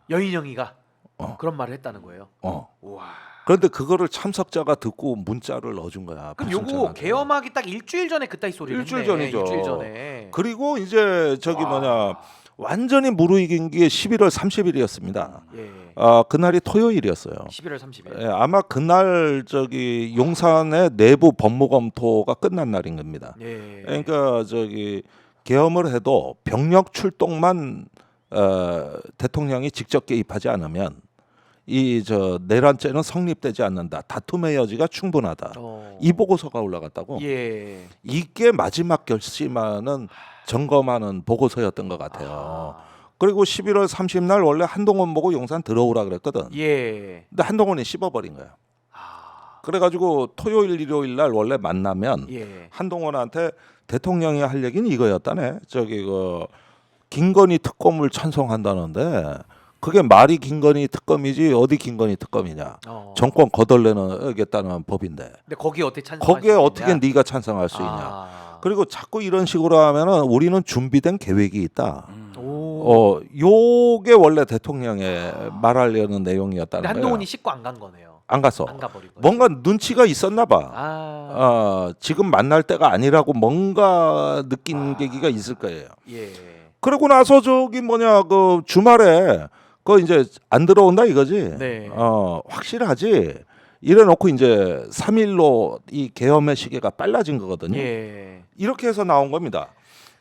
여인영이가 어. 그런 말을 했다는 거예요. 와. 그런데 그거를 참석자가 듣고 문자를 넣어준 거야. 그럼 요거 부승찬한테. 개엄하기 딱 일주일 전에 그따위 소리를 일주일 했네. 전이죠. 일주일 전에. 그리고 이제 저기 와. 뭐냐 완전히 무르익은 게 11월 30일이었습니다. 예. 그날이 토요일이었어요. 11월 30일. 예, 아마 그날 저기 용산의 내부 법무 검토가 끝난 날인 겁니다. 예. 그러니까 저기 계엄을 해도 병력 출동만 대통령이 직접 개입하지 않으면 이 저 내란죄는 성립되지 않는다. 다툼의 여지가 충분하다. 이 보고서가 올라갔다고. 예. 이게 마지막 결심하는 점검하는 보고서였던 것 같아요. 그리고 11월 30날 원래 한동훈 보고 용산 들어오라 그랬거든. 예. 근데 한동훈이 씹어버린 거야. 그래가지고 토요일 일요일 날 원래 만나면 예. 한동훈한테 대통령이 할 얘기는 이거였다네. 저기 그 김건희 특검을 찬성한다는데 그게 말이 김건희 특검이지 어디 김건희 특검이냐. 정권 거덜내겠다는 법인데. 근데 거기에 어떻게 찬성? 거기에 어떻게 네가 찬성할 수 있냐. 그리고 자꾸 이런 식으로 하면은 우리는 준비된 계획이 있다. 요게 원래 대통령의 말하려는 내용이었다는 근데 거예요. 한동훈이 씻고 안 간 거네요. 안 갔어. 안 가버린 거죠. 뭔가 눈치가 있었나 봐. 지금 만날 때가 아니라고 뭔가 느낀 계기가 있을 거예요. 예. 그러고 나서 저기 뭐냐 그 주말에 그 이제 안 들어온다 이거지. 네. 확실하지. 이래놓고 이제 3일로 이 계엄의 시계가 빨라진 거거든요. 예. 이렇게 해서 나온 겁니다.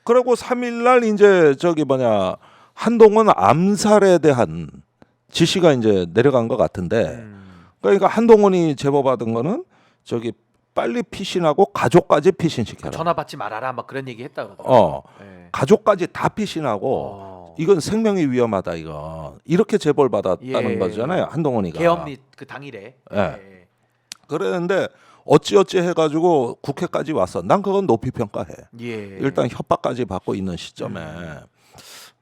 그리고 3일날 이제 저기 뭐냐 한동훈 암살에 대한 지시가 이제 내려간 것 같은데. 그러니까 한동훈이 제보받은 거는 저기 빨리 피신하고 가족까지 피신시켜라. 전화 받지 말아라 막 그런 얘기 했다 그러더라고요. 예. 가족까지 다 피신하고 이건 생명이 위험하다 이거 이렇게 제보를 받았다는 예. 거잖아요. 한동훈이가. 계엄리 그 당일에. 예. 예. 그랬는데 어찌어찌 해가지고 국회까지 왔어. 난 그건 높이 평가해. 예. 일단 협박까지 받고 있는 시점에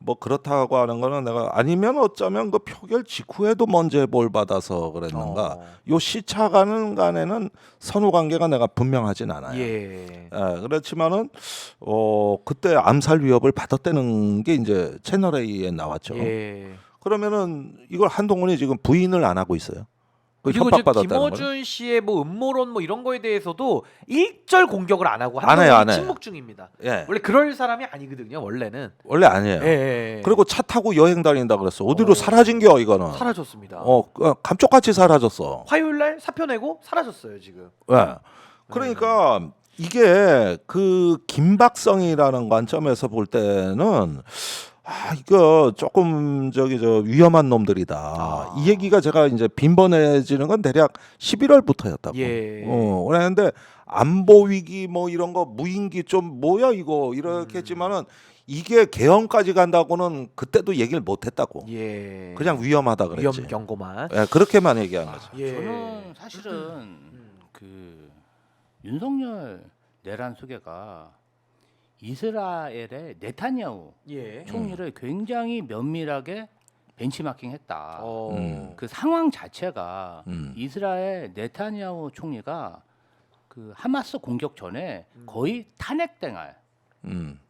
뭐 그렇다고 하는 거는 내가 아니면 어쩌면 그 표결 직후에도 먼저 뭘 받아서 그랬는가. 요 시차 가는 간에는 선후 관계가 내가 분명하진 않아요. 예. 그렇지만은 그때 암살 위협을 받았다는 게 이제 채널 A에 나왔죠. 예. 그러면은 이걸 한동훈이 지금 부인을 안 하고 있어요. 그 그리고 지금 협박받았다는 거는. 김어준 씨의 뭐 음모론 뭐 이런 거에 대해서도 일절 공격을 안 하고 안 해요, 한동훈이 안 해요. 침묵 중입니다. 예. 원래 그럴 사람이 아니거든요. 원래는. 원래 아니에요. 예. 그리고 차 타고 여행 다닌다 그랬어. 어디로 사라진겨 이거는. 사라졌습니다. 감쪽같이 사라졌어. 화요일 날 사표 내고 사라졌어요 지금. 예. 그러니까 이게 그 긴박성이라는 관점에서 볼 때는 이거 조금 저 위험한 놈들이다. 이 얘기가 제가 이제 빈번해지는 건 대략 11월부터였다고. 예. 그랬는데 안보 위기 뭐 이런 거 무인기 좀 뭐야 이거 이렇게 했지만은 이게 계엄까지 간다고는 그때도 얘기를 못 했다고. 예. 그냥 위험하다 그랬지. 위험 경고만. 예, 그렇게만 얘기한 거죠. 예. 저는 사실은 그 윤석열 내란 수계가 이스라엘의 네타냐후 예. 총리를 굉장히 면밀하게 벤치마킹했다. 그 상황 자체가 이스라엘 네타냐후 총리가 그 하마스 공격 전에 거의 탄핵당할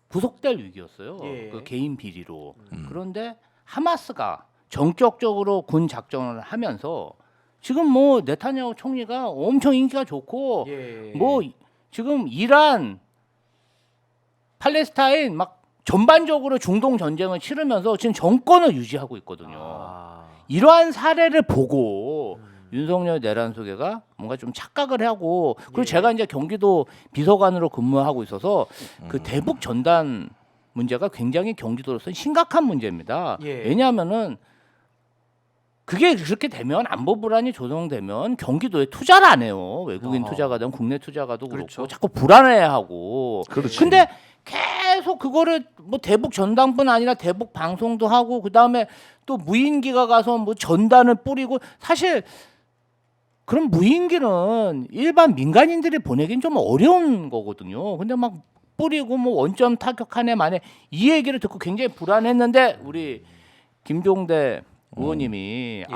구속될 위기였어요. 예. 그 개인 비리로. 그런데 하마스가 전격적으로 군 작전을 하면서 지금 뭐 네타냐후 총리가 엄청 인기가 좋고 예. 뭐 지금 이란 팔레스타인 막 전반적으로 중동 전쟁을 치르면서 지금 정권을 유지하고 있거든요. 이러한 사례를 보고 윤석열 내란 소개가 뭔가 좀 착각을 하고 그리고 예. 제가 이제 경기도 비서관으로 근무하고 있어서 그 대북 전단 문제가 굉장히 경기도로서 심각한 문제입니다. 예. 왜냐하면은 그게 그렇게 되면 안보 불안이 조성되면 경기도에 투자를 안 해요. 외국인 투자가든 국내 투자가도 그렇고 그렇죠. 자꾸 불안해하고. 그렇지. 근데 계속 그거를 뭐 대북 전당뿐 아니라 대북 방송도 하고 그다음에 또 무인기가 가서 뭐 전단을 뿌리고 사실 그런 무인기는 일반 민간인들이 보내긴 좀 어려운 거거든요. 근데 막 뿌리고 뭐 원점 타격하네 만에 이 얘기를 듣고 굉장히 불안했는데 우리 김종대 의원님이 예.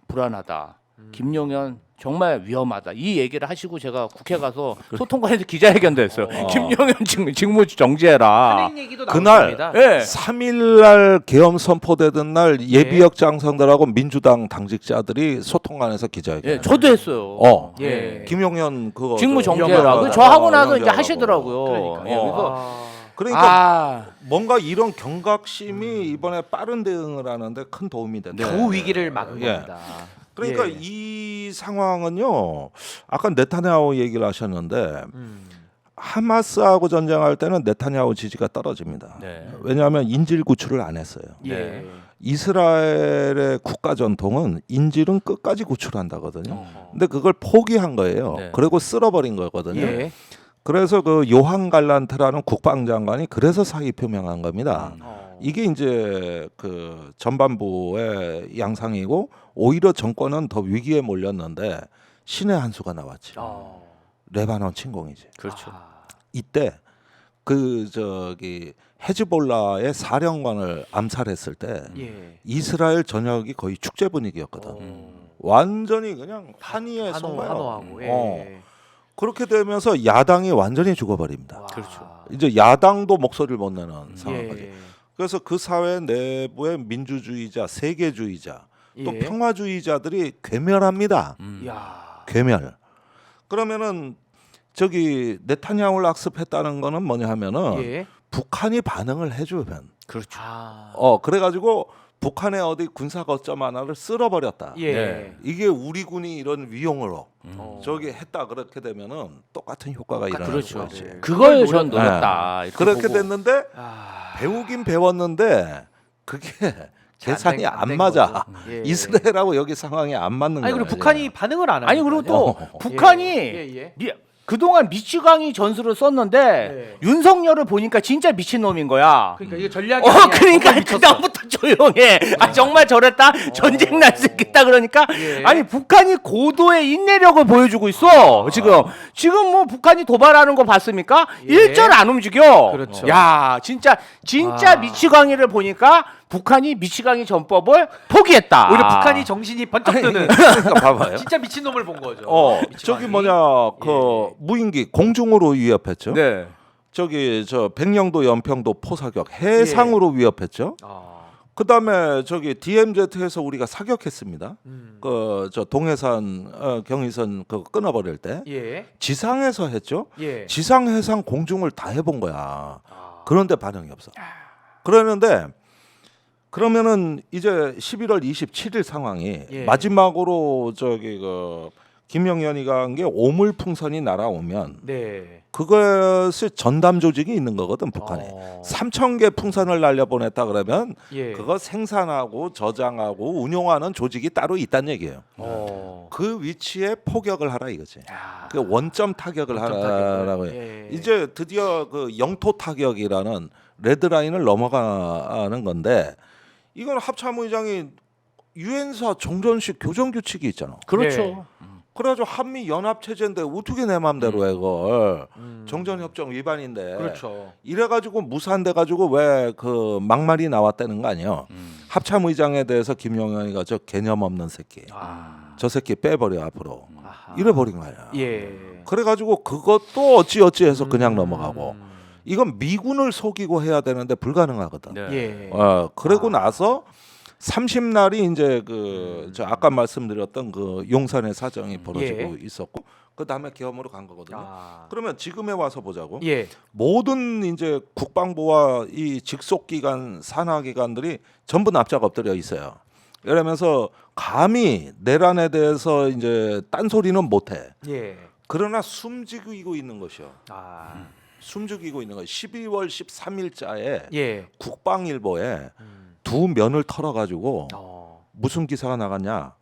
불안하다. 김용현 정말 위험하다. 이 얘기를 하시고 제가 국회 가서 소통관에서 기자회견도 했어요. 김용현 직무 정지해라. 탄핵 얘기도 그날 나왔습니다. 예. 3일 날 계엄 선포되던 날 예비역 장성들하고 민주당 당직자들이 소통관에서 기자회견. 예, 저도 했어요. 예. 김용현 그거 직무 저 정지해라. 위험하다. 저 하고 나서 이제 연결하고. 하시더라고요. 그러니까. 예, 그래서 그러니까 뭔가 이런 경각심이 이번에 빠른 대응을 하는데 큰 도움이 된다. 겨우 위기를 막은 예. 겁니다. 그러니까 예. 이 상황은요. 아까 네타냐후 얘기를 하셨는데 하마스하고 전쟁할 때는 네타냐후 지지가 떨어집니다. 네. 왜냐하면 인질 구출을 안 했어요. 예. 이스라엘의 국가 전통은 인질은 끝까지 구출한다거든요. 근데 그걸 포기한 거예요. 네. 그리고 쓸어버린 거거든요. 예. 그래서 그 요한 갈란트라는 국방장관이 그래서 사의 표명한 겁니다. 이게 이제 그 전반부의 양상이고 오히려 정권은 더 위기에 몰렸는데 신의 한 수가 나왔지. 레바논 침공이지. 그렇죠. 이때 그 저기 헤즈볼라의 사령관을 암살했을 때 예. 이스라엘 전역이 거의 축제 분위기였거든. 완전히 그냥 한이에 쏜 거예요. 환호하고. 예. 그렇게 되면서 야당이 완전히 죽어버립니다. 와. 그렇죠. 이제 야당도 목소리를 못 내는 상황까지. 예. 그래서 그 사회 내부의 민주주의자, 세계주의자, 또 예. 평화주의자들이 괴멸합니다. 야. 괴멸. 그러면은 저기 네타냐후를 악습했다는 거는 뭐냐 하면은 예. 북한이 반응을 해주면 그렇죠. 그래가지고 북한의 어디 군사 거점 하나를 쓸어버렸다. 예. 네. 이게 우리 군이 이런 위용으로 저기 어. 했다 그렇게 되면은 똑같은 효과가 일어나는 그렇죠. 거지. 그걸 전 노렸다. 이렇게 그렇게 보고. 됐는데 아. 배우긴 배웠는데 그게 계산이 안 안 된 맞아. 거죠. 예. 이스라엘하고 여기 상황이 안 맞는 거야. 아니 그리고 북한이 반응을 안 하니까. 아니 그리고 또 북한이 예. 그동안 미치광이 전술을 썼는데 네. 윤석열을 보니까 진짜 미친 놈인 거야. 그러니까 이게 전략이 그러니까 그다음부터 조용해. 정말 저랬다. 전쟁 날 수 있겠다 그러니까 예. 아니 북한이 고도의 인내력을 보여주고 있어. 지금 뭐 북한이 도발하는 거 봤습니까? 예. 일절 안 움직여. 그렇죠. 야 진짜 와. 미치광이를 보니까 북한이 미치광이 전법을 포기했다. 오히려 북한이 정신이 번쩍 드는 그러니까 봐봐요. 진짜 미친 놈을 본 거죠. 저기 미치광이. 뭐냐 그 무인기 공중으로 위협했죠. 네. 저기 저 백령도 연평도 포사격 해상으로 위협했죠. 그다음에 저기 DMZ에서 우리가 사격했습니다. 그 저 동해산 경의선 그거 끊어버릴 때 예. 지상에서 했죠. 예. 지상 해상 공중을 다 해본 거야. 그런데 반응이 없어. 그러는데 그러면은 이제 11월 27일 상황이 예. 마지막으로 저기 그 김영현이가 한 게 오물풍선이 날아오면 네. 그것이 전담 조직이 있는 거거든 북한에. 3,000개 풍선을 날려보냈다 그러면 예. 그거 생산하고 저장하고 운용하는 조직이 따로 있다는 얘기예요. 그 위치에 포격을 하라 이거지. 그 원점 타격을 하라고 해요. 예. 이제 드디어 그 영토 타격이라는 레드라인을 넘어가는 건데 이건 합참의장이 유엔사 종전식 교정 규칙이 있잖아. 그렇죠. 네. 그래가지고 한미 연합 체제인데 어떻게 내 맘대로 해 그걸 정전 협정 위반인데. 그렇죠. 이래가지고 무산돼 가지고 왜 그 막말이 나왔다는 거 아니에요. 합참의장에 대해서 김용현이가 저 개념 없는 새끼. 저 새끼 빼버려 앞으로. 이래 버린 거야. 예. 그래가지고 그것도 어찌어찌해서 그냥 넘어가고. 이건 미군을 속이고 해야 되는데 불가능하거든. 네. 예. 그러고 나서 30날이 이제 그 저 아까 말씀드렸던 그 용산의 사정이 벌어지고 있었고 그 다음에 계엄으로 간 거거든요. 그러면 지금에 와서 보자고. 예. 모든 이제 국방부와 이 직속 기관 산하 기관들이 전부 납작 엎드려 있어요. 이러면서 감히 내란에 대해서 이제 딴소리는 못해. 예. 그러나 숨죽이고 있는 것이요. 숨죽이고 있는 거. 12월 13일자에 예. 국방일보에 두 면을 털어가지고 무슨 기사가 나갔냐?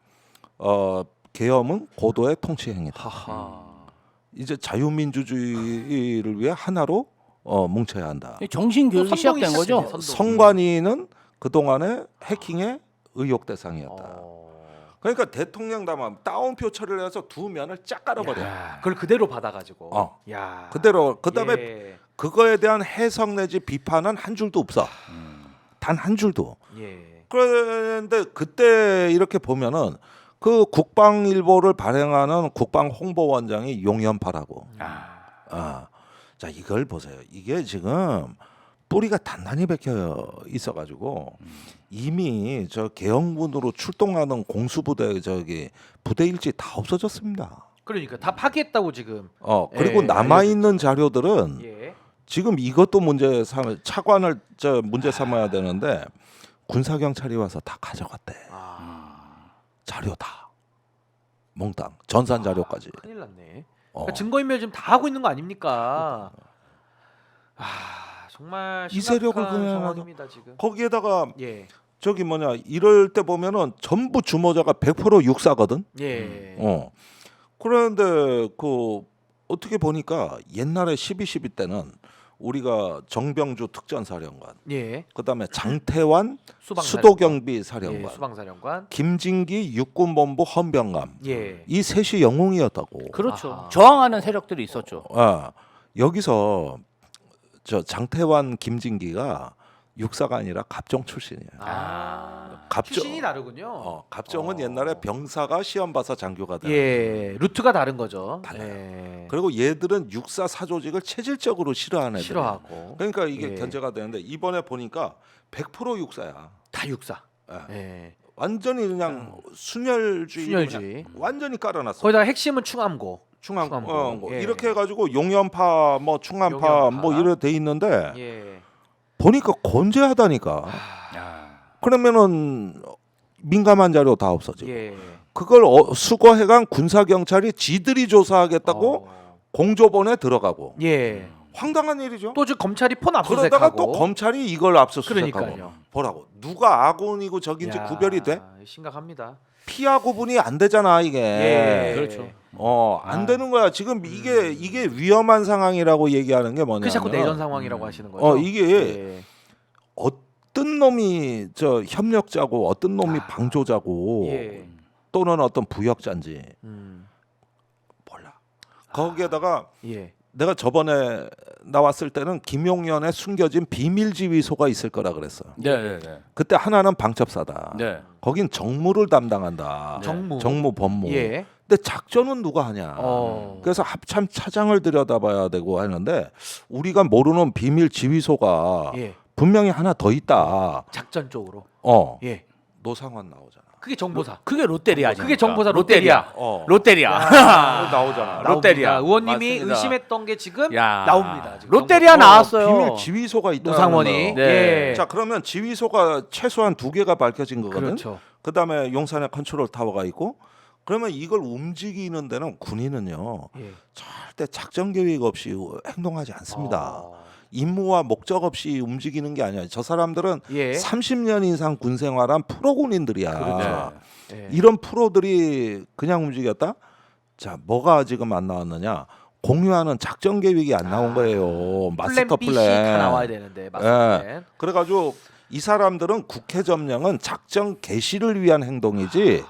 계엄은 고도의 통치 행위다. 이제 자유민주주의를 위해 하나로 뭉쳐야 한다. 정신 교육이 시작된 거죠. 성관이는 그 동안에 해킹의 의혹 대상이었다. 그러니까 대통령 담화 다운표 처리를 해서 두 면을 쫙 깔아버려. 그걸 그대로 받아가지고. 야. 그대로 그다음에 예. 그거에 대한 해석 내지 비판은 한 줄도 없어. 단 한 줄도. 예. 그런데 그때 이렇게 보면은 그 국방일보를 발행하는 국방홍보원장이 용연파라고. 자 이걸 보세요. 이게 지금 뿌리가 단단히 박혀 있어가지고 이미 저 계엄군으로 출동하는 공수부대 저기 부대 일지 다 없어졌습니다. 그러니까 다 파기했다고 지금. 그리고 예, 남아 있는 자료들은 예. 지금 이것도 차관을 문제 삼아야 되는데 군사 경찰이 와서 다 가져갔대. 자료 다 몽땅 전산 자료까지. 큰일 났네. 어. 그러니까 증거인멸 지금 다 하고 있는 거 아닙니까? 정말 이 세력을 심각한 그냥 상황입니다 지금. 거기에다가 예. 저기 이럴 때 보면은 전부 주모자가 100% 육사거든. 예. 그런데 그 어떻게 보니까 옛날에 12.12 때는 우리가 정병주 특전사령관, 예. 그다음에 장태환 수방사령관. 수도경비 사령관, 예, 수방사령관. 김진기 육군본부 헌병감, 예. 이 셋이 영웅이었다고. 그렇죠. 아하. 저항하는 세력들이 있었죠. 여기서 저 장태환 김진기가 육사가 아니라 갑종 출신이에요. 출신이 다르군요. 갑종은 옛날에 병사가 시험 봐서 장교가 되는. 예. 루트가 다른 거죠. 달라요. 예. 그리고 얘들은 육사 사조직을 체질적으로 싫어하는 애들. 싫어하고. 그러니까 이게 예. 견제가 되는데 이번에 보니까 100% 육사야. 다 육사. 예. 예. 완전히 그냥 순혈주의. 순혈주의. 완전히 깔아놨어. 거기다가 핵심은 충암고. 충암고 예. 이렇게 해가지고 용연파 뭐 충암파 용연파. 뭐 이래 돼 있는데 예. 보니까 건재하다니까. 그러면은 민감한 자료 다 없어지고 예. 그걸 수거해간 군사 경찰이 지들이 조사하겠다고 공조본에 들어가고 예. 황당한 일이죠. 또 지금 검찰이 폰 그러다가 압수수색하고. 또 검찰이 이걸 압수수색하고 그러니까요. 보라고 누가 아군이고 적인지 야, 구별이 돼? 심각합니다. 피하 구분이 안 되잖아 이게. 예. 그렇죠. 안 되는 거야. 지금 이게 위험한 상황이라고 얘기하는 게 뭐냐면 그 자꾸 내전 상황이라고 하시는 거죠. 이게 예. 어떤 놈이 저 협력자고 어떤 놈이 방조자고 예. 또는 어떤 부역자인지 음. 몰라. 거기에다가 예. 내가 저번에 나왔을 때는 김용현의 숨겨진 비밀 지휘소가 있을 거라 그랬어. 네. 그때 하나는 방첩사다. 네. 거긴 정무를 담당한다. 정무. 법무. 예. 근데 작전은 누가 하냐. 그래서 합참 차장을 들여다봐야 되고 하는데 우리가 모르는 비밀 지휘소가 예. 분명히 하나 더 있다. 작전 쪽으로. 예. 노상환 나오잖아. 그게 정보사. 그게 롯데리아죠. 그게 정보사 롯데리아. 롯데리아. 나오잖아. 롯데리아. 의원님이 맞습니다. 의심했던 게 지금 야. 나옵니다. 지금 롯데리아 나왔어요. 비밀 지휘소가 있다. 노상원이. 네. 예. 자 그러면 지휘소가 최소한 2개가 밝혀진 거거든. 그렇죠. 그다음에 용산에 컨트롤 타워가 있고 그러면 이걸 움직이는 데는 군인은요 예. 절대 작전 계획 없이 행동하지 않습니다. 어. 임무와 목적 없이 움직이는 게 아니야. 저 사람들은 예. 30년 이상 군 생활한 프로 군인들이야. 그렇죠. 예. 이런 프로들이 그냥 움직였다? 자, 뭐가 지금 안 나왔느냐? 공유하는 작전 계획이 안 나온 거예요. 마스터 플랜 B, C 다 나와야 플랜. 되는데 마스터 플랜. 그래가지고 이 사람들은 국회 점령은 작전 개시를 위한 행동이지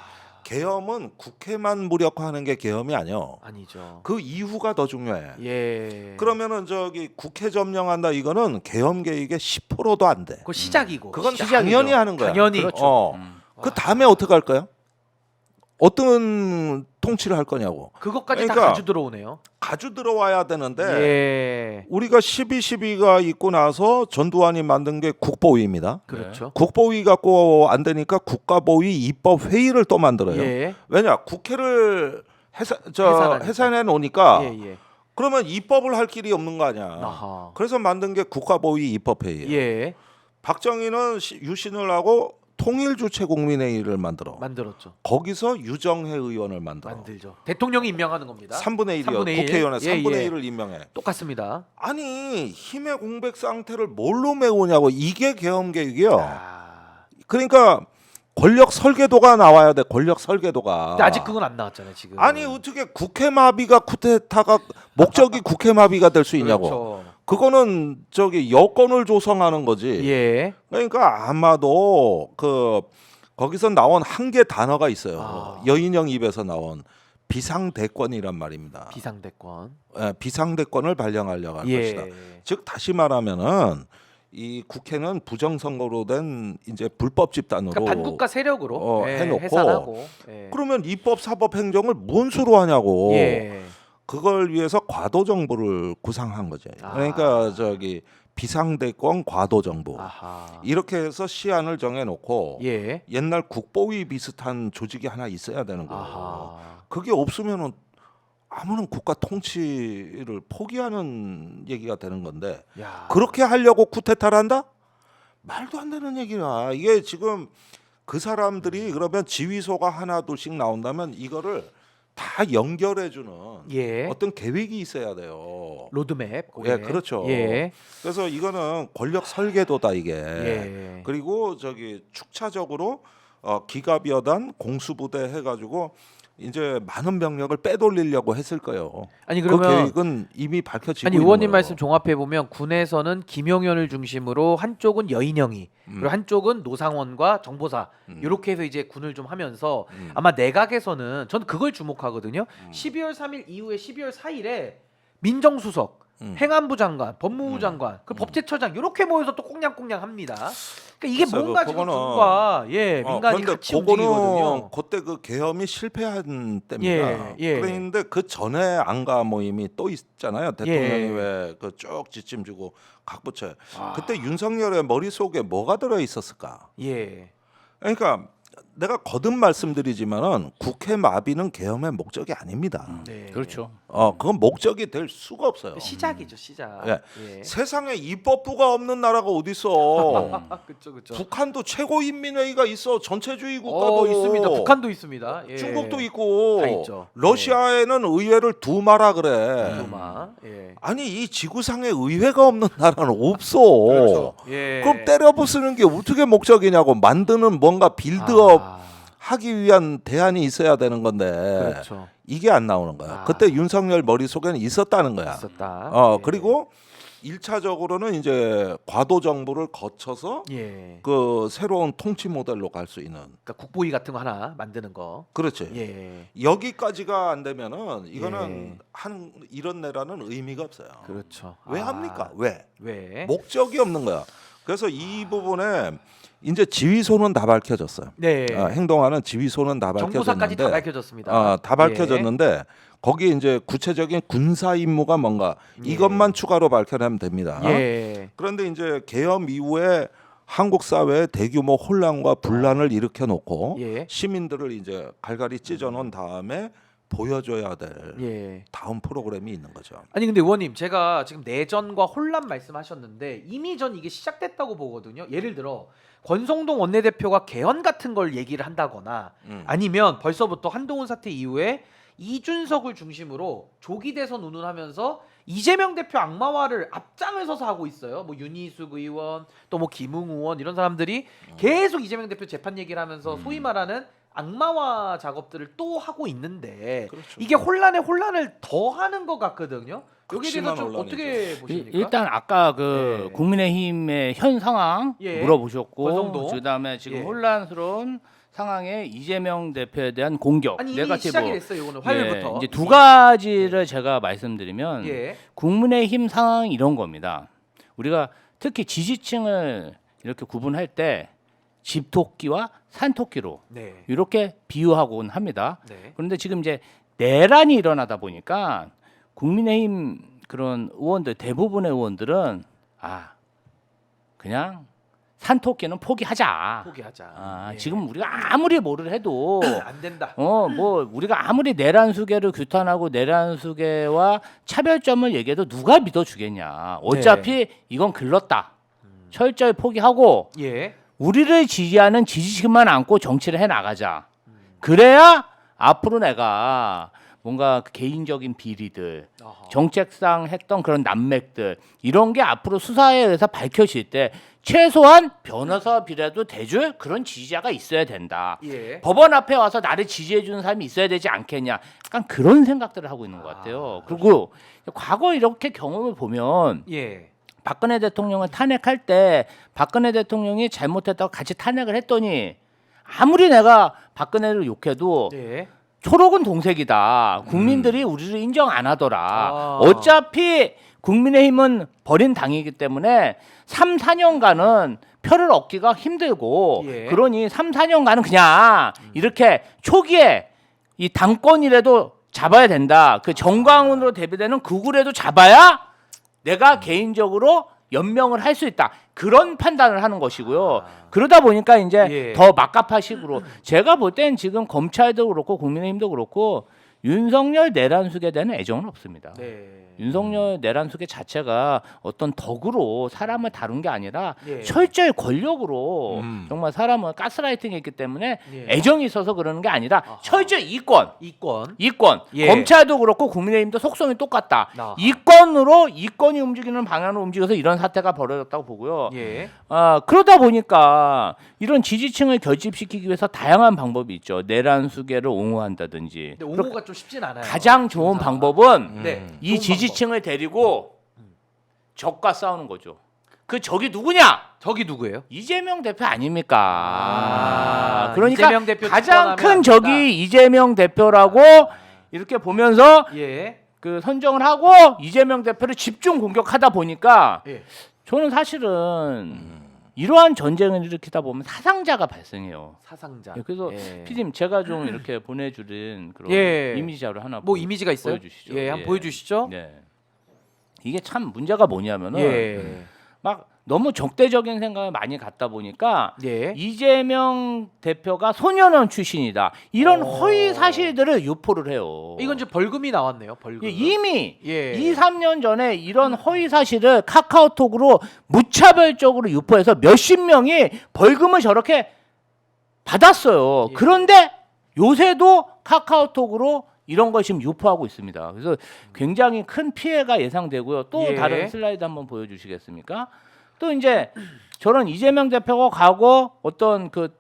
계엄은 국회만 무력화하는 게 계엄이 아니요. 아니죠. 그 이후가 더 중요해. 예. 그러면은 저기 국회 점령한다 이거는 계엄 계획의 10%도 안 돼. 그 시작이고. 그건 시작이죠. 당연히 하는 거야. 당연히. 그렇죠. 그 다음에 어떻게 할 거야? 어떤 통치를 할 거냐고. 그것까지 다 그러니까 가지고 들어오네요. 가져 들어와야 되는데 예. 우리가 12.12가 있고 나서 전두환이 만든 게 국보위입니다. 그렇죠. 국보위 갖고 안 되니까 국가보위 입법 회의를 또 만들어요. 예. 왜냐 국회를 해산하니까. 해산해 놓으니까 예. 그러면 입법을 할 길이 없는 거 아니야. 아하. 그래서 만든 게 국가보위 입법회의예요. 예. 박정희는 유신을 하고 통일주체국민회의를 만들었죠. 거기서 유정회 의원을 만들죠. 대통령이 임명하는 겁니다. 3분의 1이요. 3분의 1. 국회의원의 예, 3분의 예. 1을 임명해. 똑같습니다. 아니 힘의 공백 상태를 뭘로 메우냐고. 이게 계엄 계획이요. 아. 그러니까 권력 설계도가 나와야 돼. 권력 설계도가. 근데 아직 그건 안 나왔잖아요, 지금. 아니 어떻게 국회 마비가 쿠데타가 목적이 국회 마비가 될 수 있냐고. 그렇죠. 그거는 저기 여건을 조성하는 거지. 예. 그러니까 아마도 그 거기서 나온 한 개 단어가 있어요. 여인영 입에서 나온 비상대권이란 말입니다. 비상대권. 비상대권을 발령하려고 할 예. 것이다. 즉 다시 말하면은 이 국회는 부정선거로 된 이제 불법 집단으로 그러니까 반국가 세력으로 해놓고 해산하고. 그러면 입법, 사법, 행정을 뭔 수로 하냐고. 예. 그걸 위해서 과도정부를 구상한 거죠. 아. 그러니까 저기 비상대권 과도정부 아하. 이렇게 해서 시안을 정해놓고 예. 옛날 국보위 비슷한 조직이 하나 있어야 되는 거예요. 아하. 그게 없으면은 아무런 국가 통치를 포기하는 얘기가 되는 건데 야. 그렇게 하려고 쿠데타를 한다? 말도 안 되는 얘기라. 이게 지금 그 사람들이 그러면 지휘소가 하나 둘씩 나온다면 이거를 다 연결해주는 예. 어떤 계획이 있어야 돼요. 로드맵. 예, 그렇죠. 예. 그래서 이거는 권력 설계도다 이게. 예. 그리고 저기 축차적으로 기갑여단 공수부대 해가지고 이제 많은 병력을 빼돌리려고 했을 거예요. 아니 그 그러면 계획은 이미 밝혀지고 아니 있는 의원님 거예요. 말씀 종합해 보면 군에서는 김용현을 중심으로 한쪽은 여인영이 그리고 한쪽은 노상원과 정보사 이렇게 해서 이제 군을 좀 하면서 아마 내각에서는 전 그걸 주목하거든요. 12월 3일 이후에 12월 4일에 민정수석, 행안부 장관, 법무부 장관, 그 법제처장 이렇게 모여서 또 꽁냥꽁냥 합니다. 그러니까 이게 글쎄, 뭔가 지금 그거는- 군과 민간이 그런데 같이 움직이거든요. 그때 그 계엄이 실패한 때입니다. 예. 그런데 그 전에 안가 모임이 또 있잖아요. 대통령이 예. 왜 그 쭉 지침 주고 각 부처에. 아. 그때 윤석열의 머릿속에 뭐가 들어 있었을까? 예. 그러니까 내가 거듭 말씀드리지만은 국회 마비는 계엄의 목적이 아닙니다. 네. 그렇죠. 그건 목적이 될 수가 없어요. 시작이죠, 시작. 예. 예. 세상에 입법부가 없는 나라가 어디 있어? 그렇죠, 그렇죠. 북한도 최고인민회의가 있어. 전체주의 국가도 있습니다. 북한도 있습니다. 예. 중국도 있고 다 있죠. 러시아에는 의회를 두마라 그래. 두마. 예. 아니 이 지구상에 의회가 없는 나라는 없어. 그렇죠. 예. 그럼 때려 부수는 게 어떻게 목적이냐고 만드는 뭔가 빌드업 아, 하기 위한 대안이 있어야 되는 건데 그렇죠. 이게 안 나오는 거야. 아. 그때 윤석열 머릿속에는 있었다는 거야. 있었다. 예. 그리고 1차적으로는 이제 과도 정부를 거쳐서 예. 그 새로운 통치 모델로 갈 수 있는. 그러니까 국보위 같은 거 하나 만드는 거. 그렇지. 예. 여기까지가 안 되면은 이거는 예. 한 이런 내라는 의미가 없어요. 그렇죠. 왜 아, 합니까? 왜? 왜? 목적이 없는 거야. 그래서 이 부분에 이제 지휘소는 다 밝혀졌어요. 네. 행동하는 지휘소는 다 정보사까지 다 밝혀졌는데, 밝혀졌습니다. 다 밝혀졌는데 거기 이제 구체적인 군사 임무가 뭔가 이것만 추가로 밝혀내면 됩니다. 예. 그런데 이제 계엄 이후에 한국 사회에 대규모 혼란과 분란을 일으켜 놓고 예. 시민들을 이제 갈갈이 찢어 놓은 다음에 보여줘야 될 예. 다음 프로그램이 있는 거죠. 아니 근데 의원님 제가 지금 내전과 혼란 말씀하셨는데 이미 전 이게 시작됐다고 보거든요. 예를 들어 권성동 원내대표가 개헌 같은 걸 얘기를 한다거나 아니면 벌써부터 한동훈 사태 이후에 이준석을 중심으로 조기 대선 운운하면서 이재명 대표 악마화를 앞장을 서서 하고 있어요. 뭐 윤희숙 의원 또 뭐 김웅 의원 이런 사람들이 계속 이재명 대표 재판 얘기를 하면서 소위 말하는 악마화 작업들을 또 하고 있는데 그렇죠. 이게 혼란에 혼란을 더 하는 것 같거든요. 여기에 대해서 극심한 좀 혼란이죠. 어떻게 보십니까? 일단 아까 그 예. 국민의힘의 현 상황 예. 물어보셨고 권성동. 그다음에 지금 예. 혼란스러운 상황에 이재명 대표에 대한 공격 아니 이미 네거티브. 시작이 됐어요. 이거는 화요일부터. 예, 이제 두 가지를 제가 말씀드리면 예. 국민의힘 상황 이런 겁니다. 우리가 특히 지지층을 이렇게 구분할 때 집토끼와 산토끼로 네. 이렇게 비유하곤 합니다. 네. 그런데 지금 이제 내란이 일어나다 보니까 국민의힘 그런 의원들 대부분의 의원들은 그냥 산토끼는 포기하자. 포기하자. 예. 지금 우리가 아무리 뭐를 해도 안 된다. 뭐 우리가 아무리 내란 수계를 규탄하고 내란 수계와 차별점을 얘기해도 누가 믿어주겠냐. 어차피 이건 글렀다. 철저히 포기하고 예. 우리를 지지하는 지지층만 안고 정치를 해 나가자. 그래야 앞으로 내가 뭔가 그 개인적인 비리들, 어허. 정책상 했던 그런 난맥들 이런 게 앞으로 수사에 의해서 밝혀질 때 최소한 변호사비라도 대줄 그런 지지자가 있어야 된다. 예. 법원 앞에 와서 나를 지지해 주는 사람이 있어야 되지 않겠냐. 약간 그런 생각들을 하고 있는 것 같아요. 그리고 과거 이렇게 경험을 보면 예. 박근혜 대통령을 탄핵할 때 박근혜 대통령이 잘못했다고 같이 탄핵을 했더니 아무리 내가 박근혜를 욕해도 예. 초록은 동색이다. 국민들이 우리를 인정 안 하더라. 아. 어차피 국민의힘은 버린 당이기 때문에 3, 4년간은 표를 얻기가 힘들고 예. 그러니 3, 4년간은 그냥 이렇게 초기에 이 당권이라도 잡아야 된다. 그 정광훈으로 대비되는 극우라도 잡아야 내가 개인적으로 연명을 할 수 있다. 그런 판단을 하는 것이고요. 그러다 보니까 이제 예. 더 막가파식으로 제가 볼 땐 지금 검찰도 그렇고 국민의힘도 그렇고 윤석열 내란숙에 대한 애정은 없습니다. 네. 윤석열 내란숙의 자체가 어떤 덕으로 사람을 다룬 게 아니라 예. 철저히 권력으로 음. 정말 사람을 가스라이팅했기 때문에 예. 애정이 있어서 그러는 게 아니라 아하. 철저히 이권. 이권. 예. 검찰도 그렇고 국민의힘도 속성이 똑같다. 아하. 이권이 움직이는 방향으로 움직여서 이런 사태가 벌어졌다고 보고요. 예. 그러다 보니까 이런 지지층을 결집시키기 위해서 다양한 방법이 있죠. 내란 수계를 옹호한다든지. 근데 옹호가 좀 쉽진 않아요. 가장 좋은 방법은 네. 이 좋은 지지층을 데리고 적과 싸우는 거죠. 그 적이 누구냐? 저기 누구예요? 이재명 대표 아닙니까? 아, 그러니까 이재명 대표 가장 집권하면 큰 안 적이 된다. 이재명 대표라고 이렇게 보면서 예. 그 선정을 하고 이재명 대표를 집중 공격하다 보니까 예. 저는 사실은 이러한 전쟁을 일으키다 보면 사상자가 발생해요. 사상자. 예, 그래서 예. 피디님 제가 좀 이렇게 보내주린 그런 예. 이미지 자료 하나 뭐 이미지가 있어요? 보여주시죠. 예, 한번 보여주시죠. 네. 이게 참 문제가 뭐냐면은 예. 막 너무 적대적인 생각을 많이 갖다 보니까 예. 이재명 대표가 소년원 출신이다 이런 오. 허위 사실들을 유포를 해요. 이건 이제 벌금이 나왔네요. 벌금. 예, 이미 예. 2, 3년 전에 이런 허위 사실을 카카오톡으로 무차별적으로 유포해서 몇십 명이 벌금을 저렇게 받았어요. 예. 그런데 요새도 카카오톡으로 이런 걸 지금 유포하고 있습니다. 그래서 굉장히 큰 피해가 예상되고요. 또 예. 다른 슬라이드 한번 보여주시겠습니까? 또 이제 저런 이재명 대표가 과거 어떤 그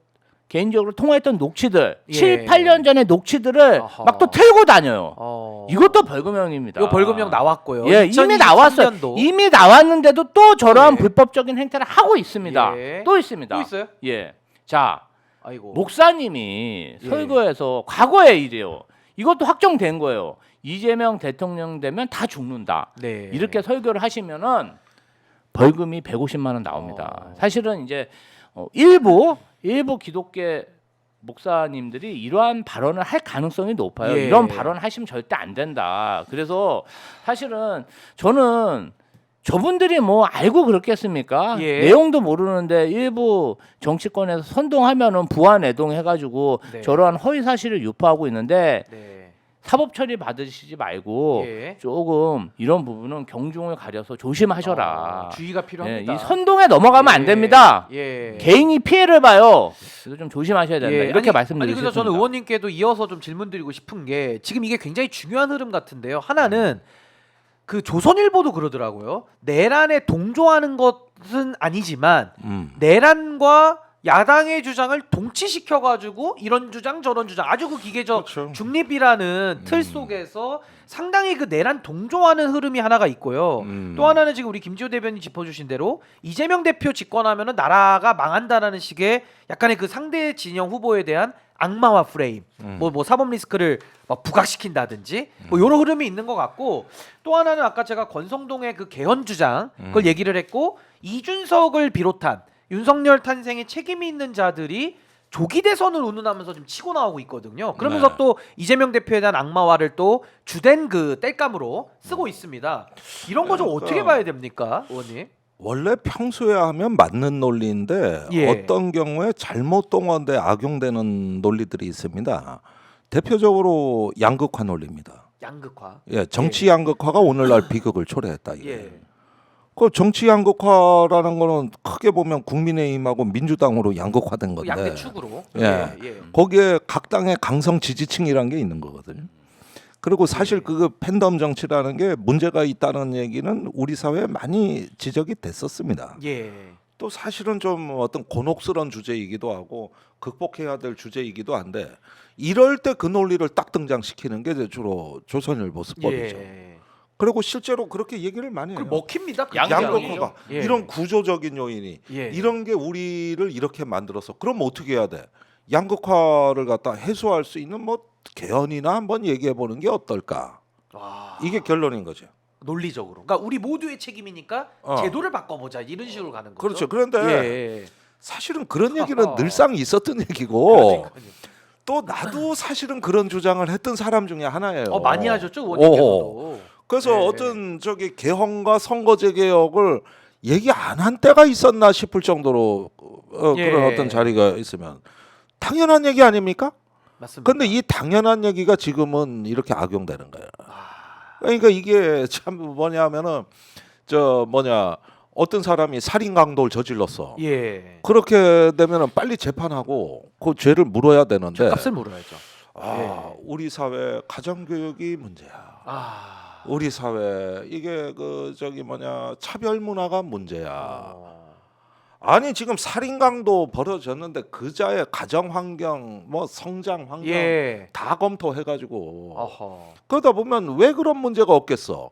개인적으로 통화했던 녹취들 예. 7, 8년 전의 녹취들을 아하. 막 또 틀고 다녀요. 이것도 이것도 벌금형입니다. 요 벌금형 나왔고요. 예, 이미 나왔어요. 2023년도. 이미 나왔는데도 또 저러한 예. 불법적인 행태를 하고 있습니다. 예. 또 있습니다. 또 있어요? 예. 자, 아이고. 목사님이 예. 설교에서 과거의 일이에요. 이것도 확정된 거예요. 이재명 대통령 되면 다 죽는다. 네. 이렇게 설교를 하시면은 벌금이 150만 원 나옵니다. 사실은 이제 일부 기독교 목사님들이 이러한 발언을 할 가능성이 높아요. 예. 이런 발언을 하시면 절대 안 된다. 그래서 사실은 저는 저분들이 뭐 알고 그렇겠습니까? 예. 내용도 모르는데 일부 정치권에서 선동하면은 부안해동 해가지고 네. 저러한 허위 사실을 유포하고 있는데 네. 사법 처리 받으시지 말고 예. 조금 이런 부분은 경중을 가려서 조심하셔라. 주의가 예, 필요합니다. 이 선동에 넘어가면 안 됩니다. 예. 개인이 피해를 봐요. 그래서 좀 조심하셔야 된다. 이렇게 아니, 말씀드리겠습니다. 그래서 저는 의원님께도 이어서 좀 질문드리고 싶은 게 지금 이게 굉장히 중요한 흐름 같은데요. 하나는 그 조선일보도 그러더라고요. 내란에 동조하는 것은 아니지만 내란과 야당의 주장을 동치시켜가지고 이런 주장 저런 주장 아주 그 기계적 그렇죠. 중립이라는 틀 속에서 상당히 그 내란 동조하는 흐름이 하나가 있고요. 또 하나는 지금 우리 김지호 대변인 짚어주신 대로 이재명 대표 집권하면은 나라가 망한다라는 식의 약간의 그 상대 진영 후보에 대한 악마화 프레임, 뭐 사법 리스크를 막 부각시킨다든지 뭐 이런 흐름이 있는 것 같고 또 하나는 아까 제가 권성동의 그 개헌 주장 그걸 얘기를 했고 이준석을 비롯한 윤석열 탄생에 책임이 있는 자들이 조기 대선을 운운하면서 좀 치고 나오고 있거든요. 그러면서 네. 또 이재명 대표에 대한 악마화를 또 주된 그 땔감으로 쓰고 있습니다. 이런 거 좀 그러니까 어떻게 봐야 됩니까, 의원님? 원래 평소에 하면 맞는 논리인데 예. 어떤 경우에 잘못 동원돼 악용되는 논리들이 있습니다. 대표적으로 양극화 논리입니다. 양극화. 예, 정치 양극화가 오늘날 비극을 초래했다. 이게. 예. 그 정치 양극화라는 거는 크게 보면 국민의힘하고 민주당으로 양극화된 그 건데 양대 축으로. 예. 거기에 각 당의 강성 지지층이란 게 있는 거거든요. 그리고 사실 그 팬덤 정치라는 게 문제가 있다는 얘기는 우리 사회에 많이 지적이 됐었습니다. 예. 또 사실은 좀 어떤 곤혹스러운 주제이기도 하고 극복해야 될 주제이기도 한데 이럴 때 그 논리를 딱 등장시키는 게 주로 조선일보 수법이죠. 예. 그리고 실제로 그렇게 얘기를 많이 해요. 그 먹힙니다. 양극화가 예. 이런 구조적인 요인이 예. 이런 게 우리를 이렇게 만들어서 그럼 어떻게 해야 돼? 양극화를 갖다 해소할 수 있는 뭐 개헌이나 한번 얘기해 보는 게 어떨까? 와. 이게 결론인 거죠. 논리적으로. 그러니까 우리 모두의 책임이니까 어. 제도를 바꿔보자 이런 식으로 가는 거죠. 그렇죠. 그런데 예. 사실은 그런 얘기는 늘상 있었던 얘기고 그러니까요. 또 나도 사실은 그런 주장을 했던 사람 중에 하나예요. 많이 하셨죠 의원님께서도. 그래서 네. 어떤 저기 개헌과 선거제 개혁을 얘기 안 한 때가 있었나 싶을 정도로 예. 그런 어떤 자리가 있으면 당연한 얘기 아닙니까? 맞습니다. 근데 이 당연한 얘기가 지금은 이렇게 악용되는 거예요. 아, 그러니까 이게 참 뭐냐면은 어떤 사람이 살인 강도를 저질렀어. 예. 그렇게 되면은 빨리 재판하고 그 죄를 물어야 되는데 값을 물어야죠. 우리 사회 가정 교육이 문제야. 우리 사회 이게 차별 문화가 문제야. 아니 지금 살인 강도 벌어졌는데 그자의 가정 환경, 뭐 성장 환경 예. 다 검토해가지고 어허. 그러다 보면 왜 그런 문제가 없겠어?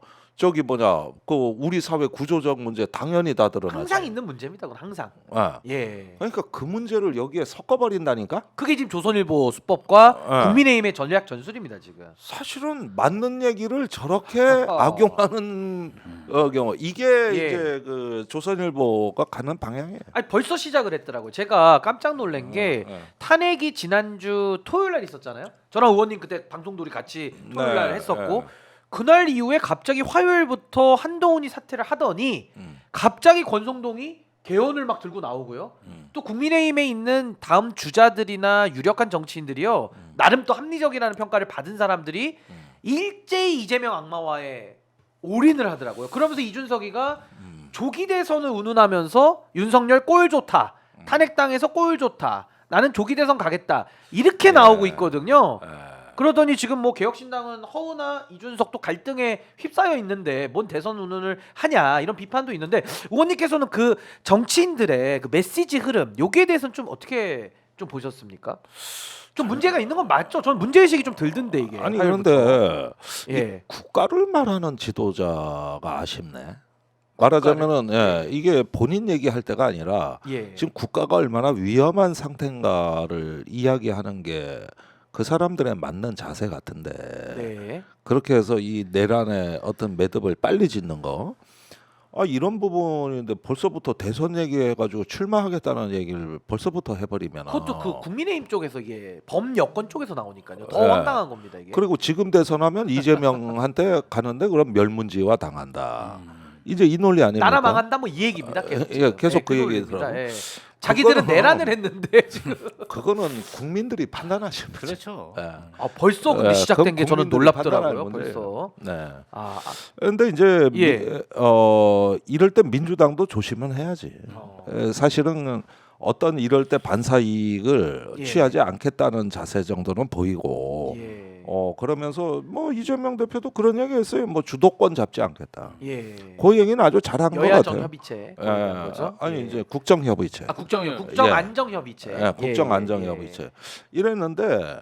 그 우리 사회 구조적 문제 당연히 다 드러나죠. 항상 있는 문제입니다. 그건 항상. 예. 그러니까 그 문제를 여기에 섞어버린다니까. 그게 지금 조선일보 수법과 예. 국민의힘의 전략 전술입니다 지금. 사실은 맞는 얘기를 저렇게 악용하는 경우 이게 예. 이제 그 조선일보가 가는 방향이에요. 아니 벌써 시작을 했더라고요. 제가 깜짝 놀란 게 탄핵이 지난주 토요일 날 있었잖아요. 저랑 의원님 그때 방송도 우리 같이 토요일 날 했었고 그날 이후에 갑자기 화요일부터 한동훈이 사퇴를 하더니 갑자기 권성동이 개헌을 막 들고 나오고요. 또 국민의힘에 있는 다음 주자들이나 유력한 정치인들이요. 나름 또 합리적이라는 평가를 받은 사람들이 일제히 이재명 악마화에 올인을 하더라고요. 그러면서 이준석이가 조기 대선을 운운하면서 윤석열 꼴 좋다. 탄핵당해서 꼴 좋다. 나는 조기 대선 가겠다. 이렇게 나오고 있거든요. 그러더니 지금 뭐 개혁신당은 허우나 이준석도 갈등에 휩싸여 있는데 뭔 대선 운운을 하냐 이런 비판도 있는데 의원님께서는 그 정치인들의 그 메시지 흐름 여기에 대해서는 좀 어떻게 좀 보셨습니까? 좀 문제가 있는 건 맞죠? 저는 문제의식이 좀 들던데 이게. 아니 화요일부터. 그런데 예. 국가를 말하는 지도자가 아쉽네. 말하자면은 이게 본인 얘기할 때가 아니라 예. 지금 국가가 얼마나 위험한 상태인가를 이야기하는 게 그 사람들의 맞는 자세 같은데 네. 그렇게 해서 이 내란의 어떤 매듭을 빨리 짓는 거 이런 부분인데 벌써부터 대선 얘기해가지고 출마하겠다는 얘기를 벌써부터 해버리면 그것도 그 국민의힘 쪽에서 이게 범여권 쪽에서 나오니까요. 더 예. 황당한 겁니다 이게. 그리고 지금 대선하면 이재명한테 가는데 그럼 멸문지화 당한다. 이제 이 논리 아닙니까? 나라 망한다 뭐 이 얘기입니다. 계속, 예, 계속 그 논리입니다. 얘기더라고요. 예. 자기들은 그거는- 내란을 했는데 지금 그거는 국민들이 판단하시면 그렇죠. 벌써 근데 시작된 게 저는 국민들이 놀랍더라고요. 판단할 벌써. 네. 그런데 이제 예. 이럴 때 민주당도 조심은 해야지. 사실은 어떤 이럴 때 반사 이익을 예. 취하지 않겠다는 자세 정도는 보이고. 예. 그러면서 뭐 이재명 대표도 그런 얘기했어요. 뭐 주도권 잡지 않겠다. 예. 그 얘기는 아주 잘한 것 여야정 같아요. 협의체. 예. 거죠? 아니 예. 이제 국정협의체. 국정 예. 안정협의체. 국정 안정협의체 이랬는데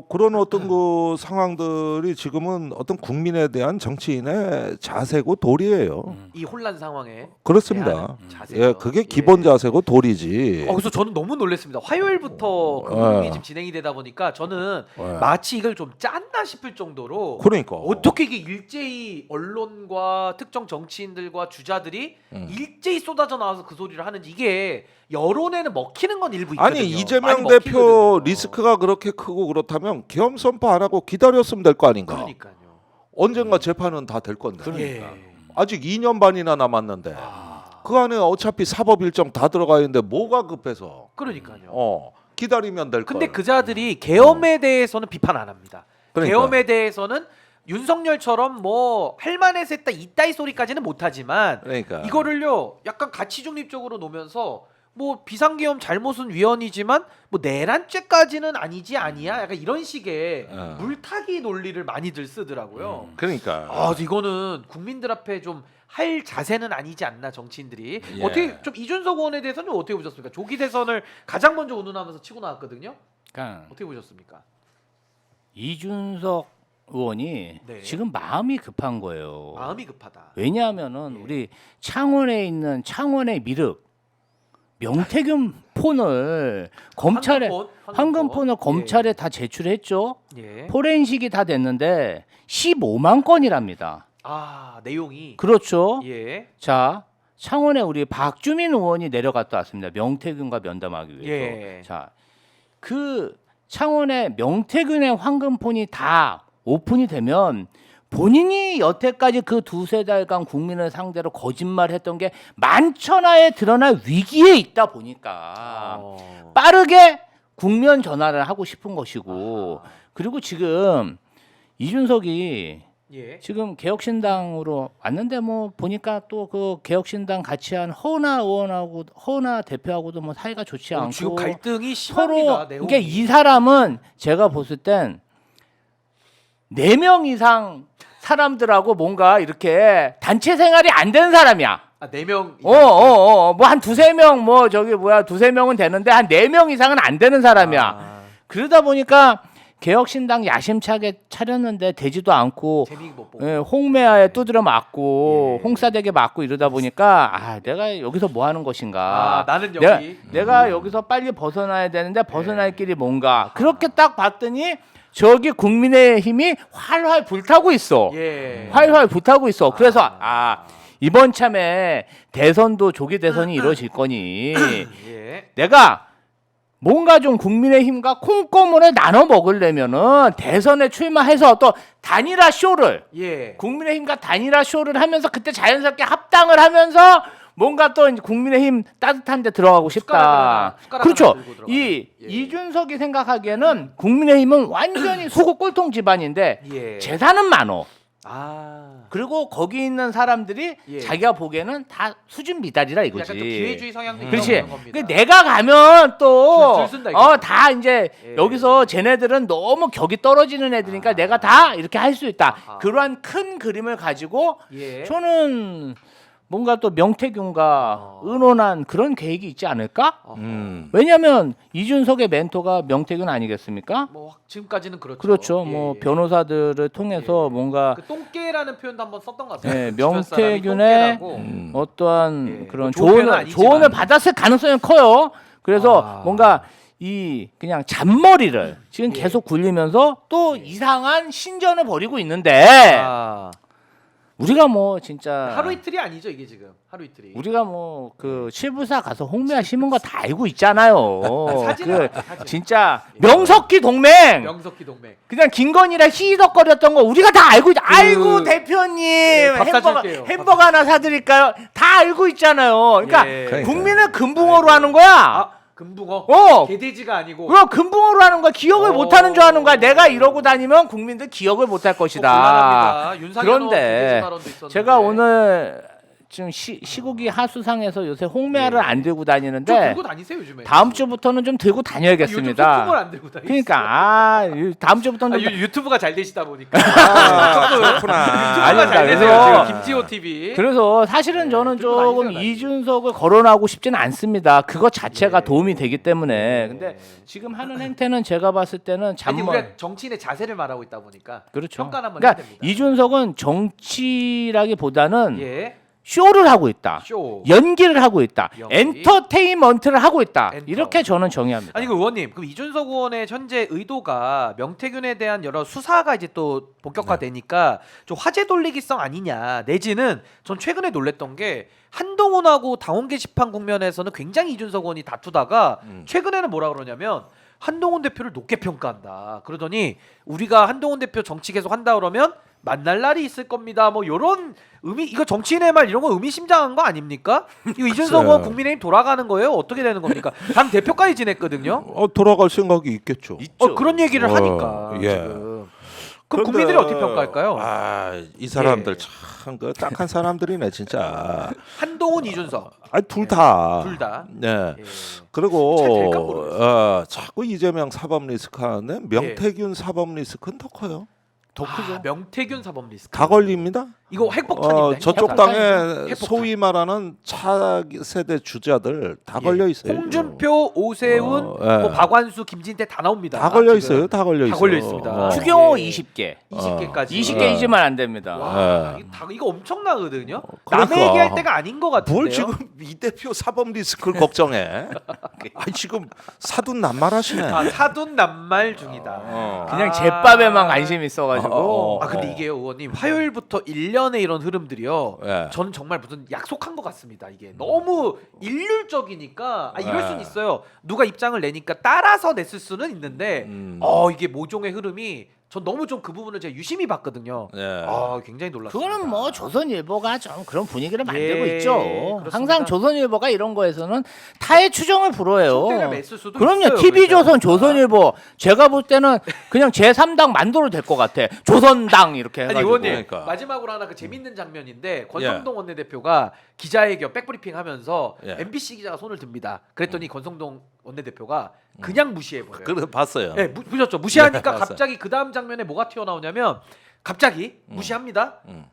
그런 어떤 그 상황들이 지금은 어떤 국민에 대한 정치인의 자세고 도리예요. 이 혼란 상황에 그렇습니다. 자세죠. 예, 그게 기본 자세고 도리지. 그래서 저는 너무 놀랐습니다. 화요일부터 그 부분이 지금 진행이 되다 보니까 저는 마치 이걸 좀 짰나 싶을 정도로 그러니까 어떻게 이게 일제히 언론과 특정 정치인들과 주자들이 일제히 쏟아져 나와서 그 소리를 하는지 이게 여론에는 먹히는 건 일부 있거든요. 아니 이재명 많이 대표 먹히거든요. 리스크가 그렇게 크고 그렇다면 계엄 선포 안 하고 기다렸으면 될 거 아닌가. 그러니까요. 언젠가 재판은 다 될 건데. 그러니까. 아직 2년 반이나 남았는데 그 안에 어차피 사법 일정 다 들어가 있는데 뭐가 급해서. 그러니까요. 기다리면 될 거. 근데 그자들이 계엄에 대해서는 비판 안 합니다. 그러니까. 계엄에 대해서는 윤석열처럼 뭐 할만해서 했다 이따위 소리까지는 못하지만 그러니까. 이거를요 약간 가치 중립적으로 놓으면서 뭐 비상계엄 잘못은 위헌이지만 뭐 내란죄까지는 아니지 아니야 약간 이런 식의 물타기 논리를 많이들 쓰더라고요. 그러니까. 이거는 국민들 앞에 좀 할 자세는 아니지 않나 정치인들이. 예. 어떻게 좀 이준석 의원에 대해서는 어떻게 보셨습니까? 조기 대선을 가장 먼저 운운하면서 치고 나왔거든요. 그러니까 어떻게 보셨습니까? 이준석 의원이 네. 지금 마음이 급한 거예요. 마음이 급하다. 왜냐하면은 예. 우리 창원에 있는 창원의 미륵 명태균 폰을 검찰에 황금폰을 검찰에 다 제출했죠. 예. 포렌식이 다 됐는데 15만 건이랍니다. 아 내용이 그렇죠. 예. 자, 창원에 우리 박주민 의원이 내려갔다 왔습니다. 명태균과 면담하기 위해서. 예. 자, 그 창원의 명태균의 황금폰이 다 오픈이 되면 본인이 여태까지 그 두세 달간 국민을 상대로 거짓말했던 게 만천하에 드러날 위기에 있다 보니까 빠르게 국면 전환을 하고 싶은 것이고, 그리고 지금 이준석이 예. 지금 개혁신당으로 왔는데 뭐 보니까 또 그 개혁신당 같이 한 허은하 의원하고 허은하 대표하고도 뭐 사이가 좋지 않고 지금 갈등이 서로, 심합니다. 내용이. 그러니까 이 사람은 제가 봤을 땐 4명 이상 사람들하고 뭔가 이렇게 단체 생활이 안 되는 사람이야. 아 4명. 뭐 한 두세 명 뭐 저기 뭐야 두세 명은 되는데 한 4명 이상은 안 되는 사람이야. 아, 그러다 보니까 개혁신당 야심차게 차렸는데 되지도 않고 재미가 못 보고. 예, 홍매화에 두드려 맞고 예. 홍사대게 맞고 이러다 보니까 아 내가 여기서 뭐 하는 것인가. 아 나는 여기. 내가 여기서 빨리 벗어나야 되는데 벗어날 길이 뭔가. 그렇게 딱 봤더니 저기 국민의힘이 활활 불타고 있어. 예. 활활 불타고 있어. 그래서 이번 참에 대선도 조기 대선이 이루어질 거니 예. 내가 뭔가 좀 국민의힘과 콩고물을 나눠 먹으려면은 대선에 출마해서 또 단일화 쇼를 예. 국민의힘과 단일화 쇼를 하면서 그때 자연스럽게 합당을 하면서 뭔가 또 이제 국민의힘 따뜻한 데 들어가고 싶다. 숟가락 그렇죠. 하나 들고 들어가는. 이 예. 이준석이 생각하기에는 국민의힘은 완전히 소고 꼴통 집안인데 예. 재산은 많어. 아. 그리고 거기 있는 사람들이 예. 자기가 보기에는 다 수준 미달이라 이거지. 약간 또 기회주의 성향도 있는 그렇지. 겁니다. 그 내가 가면 또 줄 쓴다, 이거. 다 이제 예. 여기서 쟤네들은 너무 격이 떨어지는 애들이니까 내가 다 이렇게 할 수 있다. 아하. 그러한 큰 그림을 가지고 예. 저는 뭔가 또 명태균과 의논한 그런 계획이 있지 않을까? 왜냐하면 이준석의 멘토가 명태균 아니겠습니까? 뭐 지금까지는 그렇죠. 그렇죠. 예, 뭐 예. 변호사들을 통해서 예. 뭔가 그 똥개라는 표현도 한번 썼던 것 같아요. 예, 주변 사람이 명태균의 똥개라고. 어떠한 예, 그런 뭐 좋은 표현은 조언을 아니지만. 받았을 가능성이 커요. 그래서 아. 뭔가 이 그냥 잔머리를 지금 예. 계속 굴리면서 또 이상한 신전을 벌이고 있는데 아, 우리가 뭐 진짜 하루 이틀이 아니죠 이게 지금 하루 이틀이. 우리가 뭐 그 실부사 가서 홍매화 심은 거 다 알고 있잖아요. 사진은 그 알죠, 사진. 진짜 명석기 동맹 명석기 동맹. 그냥 김건희랑 희덕거렸던 거 우리가 다 알고 아이고 대표님 밥 사줄게요. 햄버거 하나 사드릴까요? 다 알고 있잖아요. 그러니까 예. 국민을 금붕어로 하는 거야. 아 금붕어. 어. 개돼지가 아니고. 그럼 금붕어로 하는 거야. 기억을 못하는 줄 아는 거야. 내가 이러고 다니면 국민들 기억을 못할 것이다. 곤란합니다. 윤상현호 그런데 개돼지 발언도 있었는데. 제가 오늘 지금 시국이 하수상에서 요새 홍매화를 예. 안 들고 좀 다니는데 들고 다니세요 요즘에. 다음 주부터는 좀 들고 요즘 다녀야겠습니다. 소품을 안 들고 다니세요. 그러니까 다음 주부터는 좀 유튜브가 잘 되시다 보니까. 그렇구나. 유튜브가 아닙니다. 잘 되세요. 그래서- 지금 김지호 TV. 그래서 사실은 네, 저는 들고 조금 다니세요, 이준석을 거론하고 싶지는 않습니다. 그것 자체가 예. 도움이 되기 때문에. 예. 근데 지금 하는 행태는 제가 봤을 때는 아니 잠만 우리가 정치인의 자세를 말하고 있다 보니까 그렇죠. 평가는 한번 해야 그러니까 됩니다. 이준석은 정치라기보다는 예. 쇼를 하고 있다. 쇼. 연기를 하고 있다. 연기. 엔터테인먼트를 하고 있다. 엔터. 이렇게 저는 정의합니다. 아니 그 의원님, 그럼 이준석 의원의 현재 의도가 명태균에 대한 여러 수사가 이제 또 본격화되니까 좀 화제 돌리기성 아니냐, 내지는 전 최근에 놀랬던 게 한동훈하고 당원 게시판 국면에서는 굉장히 이준석 의원이 다투다가 최근에는 뭐라 그러냐면 한동훈 대표를 높게 평가한다. 그러더니 우리가 한동훈 대표 정치 계속 한다 그러면 만날 날이 있을 겁니다. 뭐 이런 의미, 이거 정치인의 말 이런 거 의미심장한 거 아닙니까? 이거 이준석 의원 국민의힘 돌아가는 거예요? 어떻게 되는 겁니까? 당 대표까지 지냈거든요. 돌아갈 생각이 있겠죠. 그런 얘기를 하니까 예. 지금. 그럼 그런데, 국민들이 어떻게 평가할까요? 이 사람들 예. 참그 딱한 사람들이네 진짜. 한동훈, 이준석 둘 다. 둘 다. 네. 예. 그리고 잘 될까 모르겠어요. 자꾸 이재명 사법 리스크하는데 명태균 사법 리스크는 더 커요. 더 크죠. 명태균 사법 리스크. 다 걸립니다. 이거 핵폭탄입니다. 저쪽 핵폭탄. 당에 핵폭탄. 소위 말하는 차세대 주자들 다 예. 걸려 있어요. 홍준표, 오세훈, 예. 뭐 박완수, 김진태 다 나옵니다. 다 걸려 지금. 있어요. 다 걸려 있어요. 걸려 있습니다. 추경호 예. 20개. 20개까지. 20개이지만 안 됩니다. 와, 예. 이거 엄청나거든요. 그러니까. 남의 얘기할 때가 아닌 것 같은데요. 뭘 지금 이 대표 사법 리스크를 걱정해? 지금 사돈 낱말하시네. 사돈 낱말 중이다. 그냥 제밥에만 관심 있어가지고. 근데 이게요 의원님 화요일부터 1년 일련의 이런 흐름들이요. 예. 저는 정말 무슨 약속한 것 같습니다. 이게 너무 일률적이니까 이럴 수는 있어요. 누가 입장을 내니까 따라서 냈을 수는 있는데 이게 모종의 흐름이 전 너무 좀 그 부분을 제가 유심히 봤거든요. 예. 굉장히 놀랐습니다. 그거는 뭐 조선일보가 좀 그런 분위기를 만들고 예, 있죠. 그렇습니다. 항상 조선일보가 이런 거에서는 타의 추정을 불어해요. 촉대를 맸을 수도 그럼요. 있어요, TV조선, 그러니까. 조선일보 제가 볼 때는 그냥 제3당 만들어도 될 것 같아. 조선당 이렇게 아니 해가지고. 의원님 그러니까. 마지막으로 하나 그 재밌는 장면인데 권성동 원내대표가 기자회견 백브리핑 하면서 예. MBC 기자가 손을 듭니다. 그랬더니 권성동 원내대표가 그냥 무시해버려요. 그래 봤어요. 네, 보셨죠? 무시하니까 네, 봤어요. 갑자기 그 다음 장면에 뭐가 튀어나오냐면 갑자기 무시합니다. 음.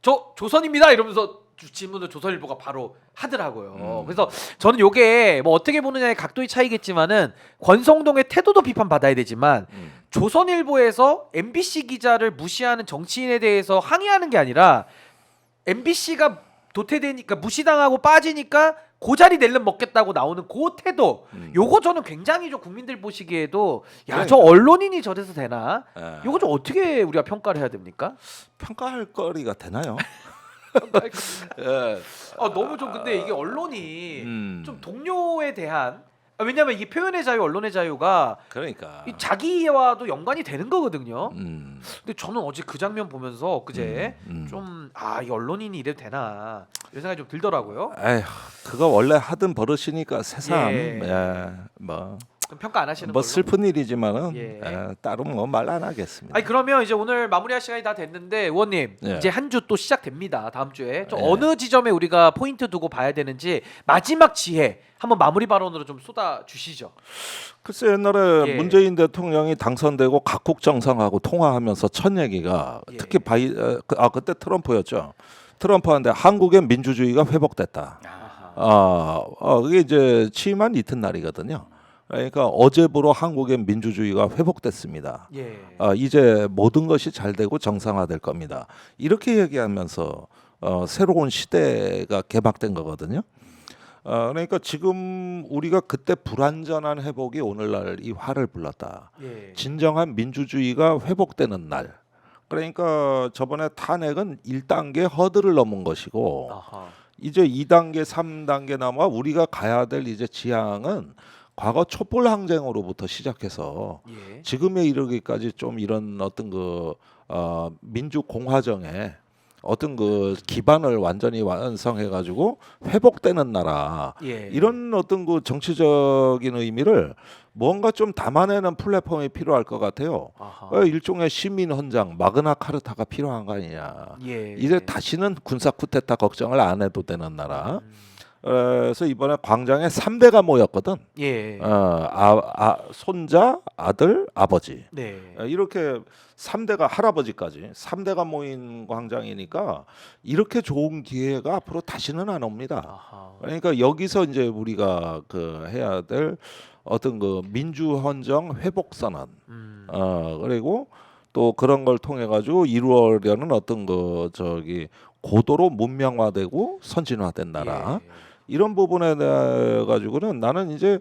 저 조선입니다 이러면서 질문을 조선일보가 바로 하더라고요. 음. 그래서 저는 요게 뭐 어떻게 보느냐의 각도의 차이겠지만은 권성동의 태도도 비판받아야 되지만 조선일보에서 MBC 기자를 무시하는 정치인에 대해서 항의하는 게 아니라 MBC가 도태되니까 무시당하고 빠지니까 그 자리 낼름 먹겠다고 나오는 그 태도 요거 저는 굉장히 좀 국민들 보시기에도 야 저 언론인이 저래서 되나 예. 요거 좀 어떻게 우리가 평가를 해야 됩니까? 평가할 거리가 되나요? 예. 너무 좀 근데 이게 언론이 좀 음. 동료에 대한 왜냐면 이게 표현의 자유 언론의 자유가 그러니까. 이 자기 이해와도 연관이 되는 거거든요. 음. 근데 저는 어제 그 장면 보면서 그제 음. 좀 이 언론인이 이래도 되나 이런 생각이 좀 들더라고요. 에휴, 그거 원래 하던 버릇이니까 새삼. 예. 뭐 좀 평가 안 하시는 뭐 걸로. 슬픈 일이지만은 예. 따로 뭐 말 안 하겠습니다. 아니 그러면 이제 오늘 마무리할 시간이 다 됐는데 의원님 예. 이제 한 주 또 시작됩니다. 다음 주에 좀 예. 어느 지점에 우리가 포인트 두고 봐야 되는지 마지막 지혜 한번 마무리 발언으로 좀 쏟아 주시죠. 글쎄 옛날에 예. 문재인 대통령이 당선되고 각국 정상하고 통화하면서 첫 얘기가 예. 특히 그때 트럼프였죠. 트럼프한테 한국의 민주주의가 회복됐다. 그게 이제 취임한 이튿날이거든요. 그러니까 어제부로 한국의 민주주의가 회복됐습니다. 예. 이제 모든 것이 잘 되고 정상화될 겁니다. 이렇게 얘기하면서 새로운 시대가 개막된 거거든요. 그러니까 지금 우리가 그때 불완전한 회복이 오늘날 이 화를 불렀다. 예. 진정한 민주주의가 회복되는 날. 그러니까 저번에 탄핵은 1단계 허들을 넘은 것이고 아하. 이제 2단계, 3단계 남아 우리가 가야 될 이제 지향은 과거 촛불 항쟁으로부터 시작해서 예. 지금에 이르기까지 좀 이런 어떤 그 민주 공화정에 어떤 그 기반을 완전히 완성해 가지고 회복되는 나라 예. 이런 어떤 그 정치적인 의미를 뭔가 좀 담아내는 플랫폼이 필요할 것 같아요. 아하. 일종의 시민 헌장 마그나 카르타가 필요한 거 아니냐. 예. 이제 다시는 군사 쿠데타 걱정을 안 해도 되는 나라. 그래서 이번에 광장에 3대가 모였거든. 예. 손자, 아들, 아버지. 네. 이렇게 3대가 할아버지까지 3대가 모인 광장이니까 이렇게 좋은 기회가 앞으로 다시는 안 옵니다. 아하. 그러니까 여기서 이제 우리가 그 해야 될 어떤 그 민주헌정 회복 선언. 그리고 또 그런 걸 통해 가지고 이루어려는 어떤 그 고도로 문명화되고 선진화된 나라. 예. 이런 부분에 대해 가지고는 나는 이제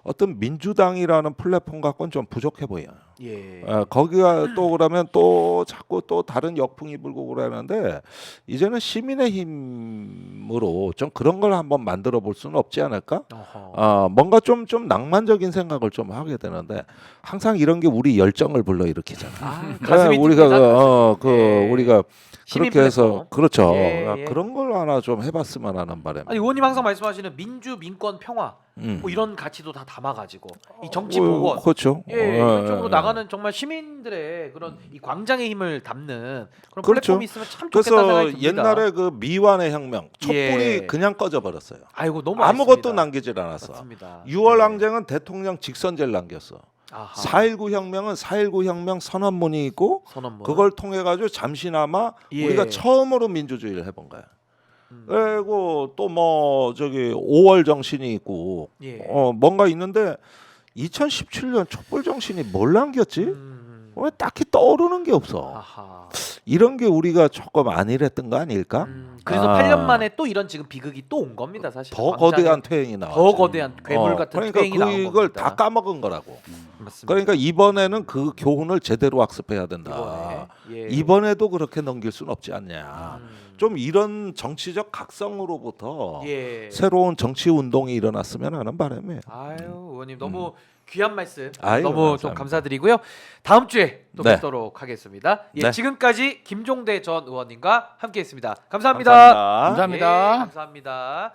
어떤 민주당이라는 플랫폼 갖고는 좀 부족해 보여요. 예. 거기가 또 그러면 또 자꾸 또 다른 역풍이 불고 그러는데 이제는 시민의 힘으로 좀 그런 걸 한번 만들어 볼 수는 없지 않을까? 어허. 뭔가 좀 낭만적인 생각을 좀 하게 되는데 항상 이런 게 우리 열정을 불러일으키잖아. 가슴이 우리가 뜁니다. 예. 우리가 시민 그렇게 해서 플랫폼. 그렇죠. 예. 그런 걸 하나 좀 해봤으면 하는 바람. 아니 의원님 항상 말씀하시는 민주, 민권, 평화 뭐 이런 가치도 다 담아가지고 이 정치 복원, 그렇죠. 이런 쪽으로 나가는 정말 시민들의 그런 이 광장의 힘을 담는 그런 그렇죠. 플랫폼이 있으면 참 좋겠다 그래서 생각이 듭니다. 옛날에 그 미완의 혁명 촛불이 예. 그냥 꺼져 버렸어요. 아이고 너무 아무것도 아쉽습니다. 남기질 않았어. 맞습니다. 6월 네. 항쟁은 대통령 직선제를 남겼어. 아하. 4.19 혁명은 4.19 혁명 선언문이 있고 선언문. 그걸 통해 가지고 잠시나마 예. 우리가 처음으로 민주주의를 해본 거야. 그리고 또 뭐 5월 정신이 있고 예. 뭔가 있는데 2017년 촛불 정신이 뭘 남겼지? 왜 딱히 떠오르는 게 없어. 아하. 이런 게 우리가 조금 안일했던 거 아닐까? 그래서 8년 만에 또 이런 지금 비극이 또 온 겁니다, 사실. 더 광장에 거대한 퇴행이 나왔지. 더 거대한 괴물 같은 그러니까 퇴행이 나온 그걸 겁니다. 다 까먹은 거라고. 맞습니다. 그러니까 이번에는 그 교훈을 제대로 학습해야 된다. 이번에. 예. 이번에도 그렇게 넘길 수는 없지 않냐. 좀 이런 정치적 각성으로부터 예. 새로운 정치 운동이 일어났으면 하는 바람에. 아유 의원님 너무 귀한 말씀 아유, 너무 좀 감사합니다. 감사드리고요. 다음 주에 또 네. 뵙도록 하겠습니다. 예, 네. 지금까지 김종대 전 의원님과 함께했습니다. 감사합니다. 감사합니다. 감사합니다. 예, 감사합니다.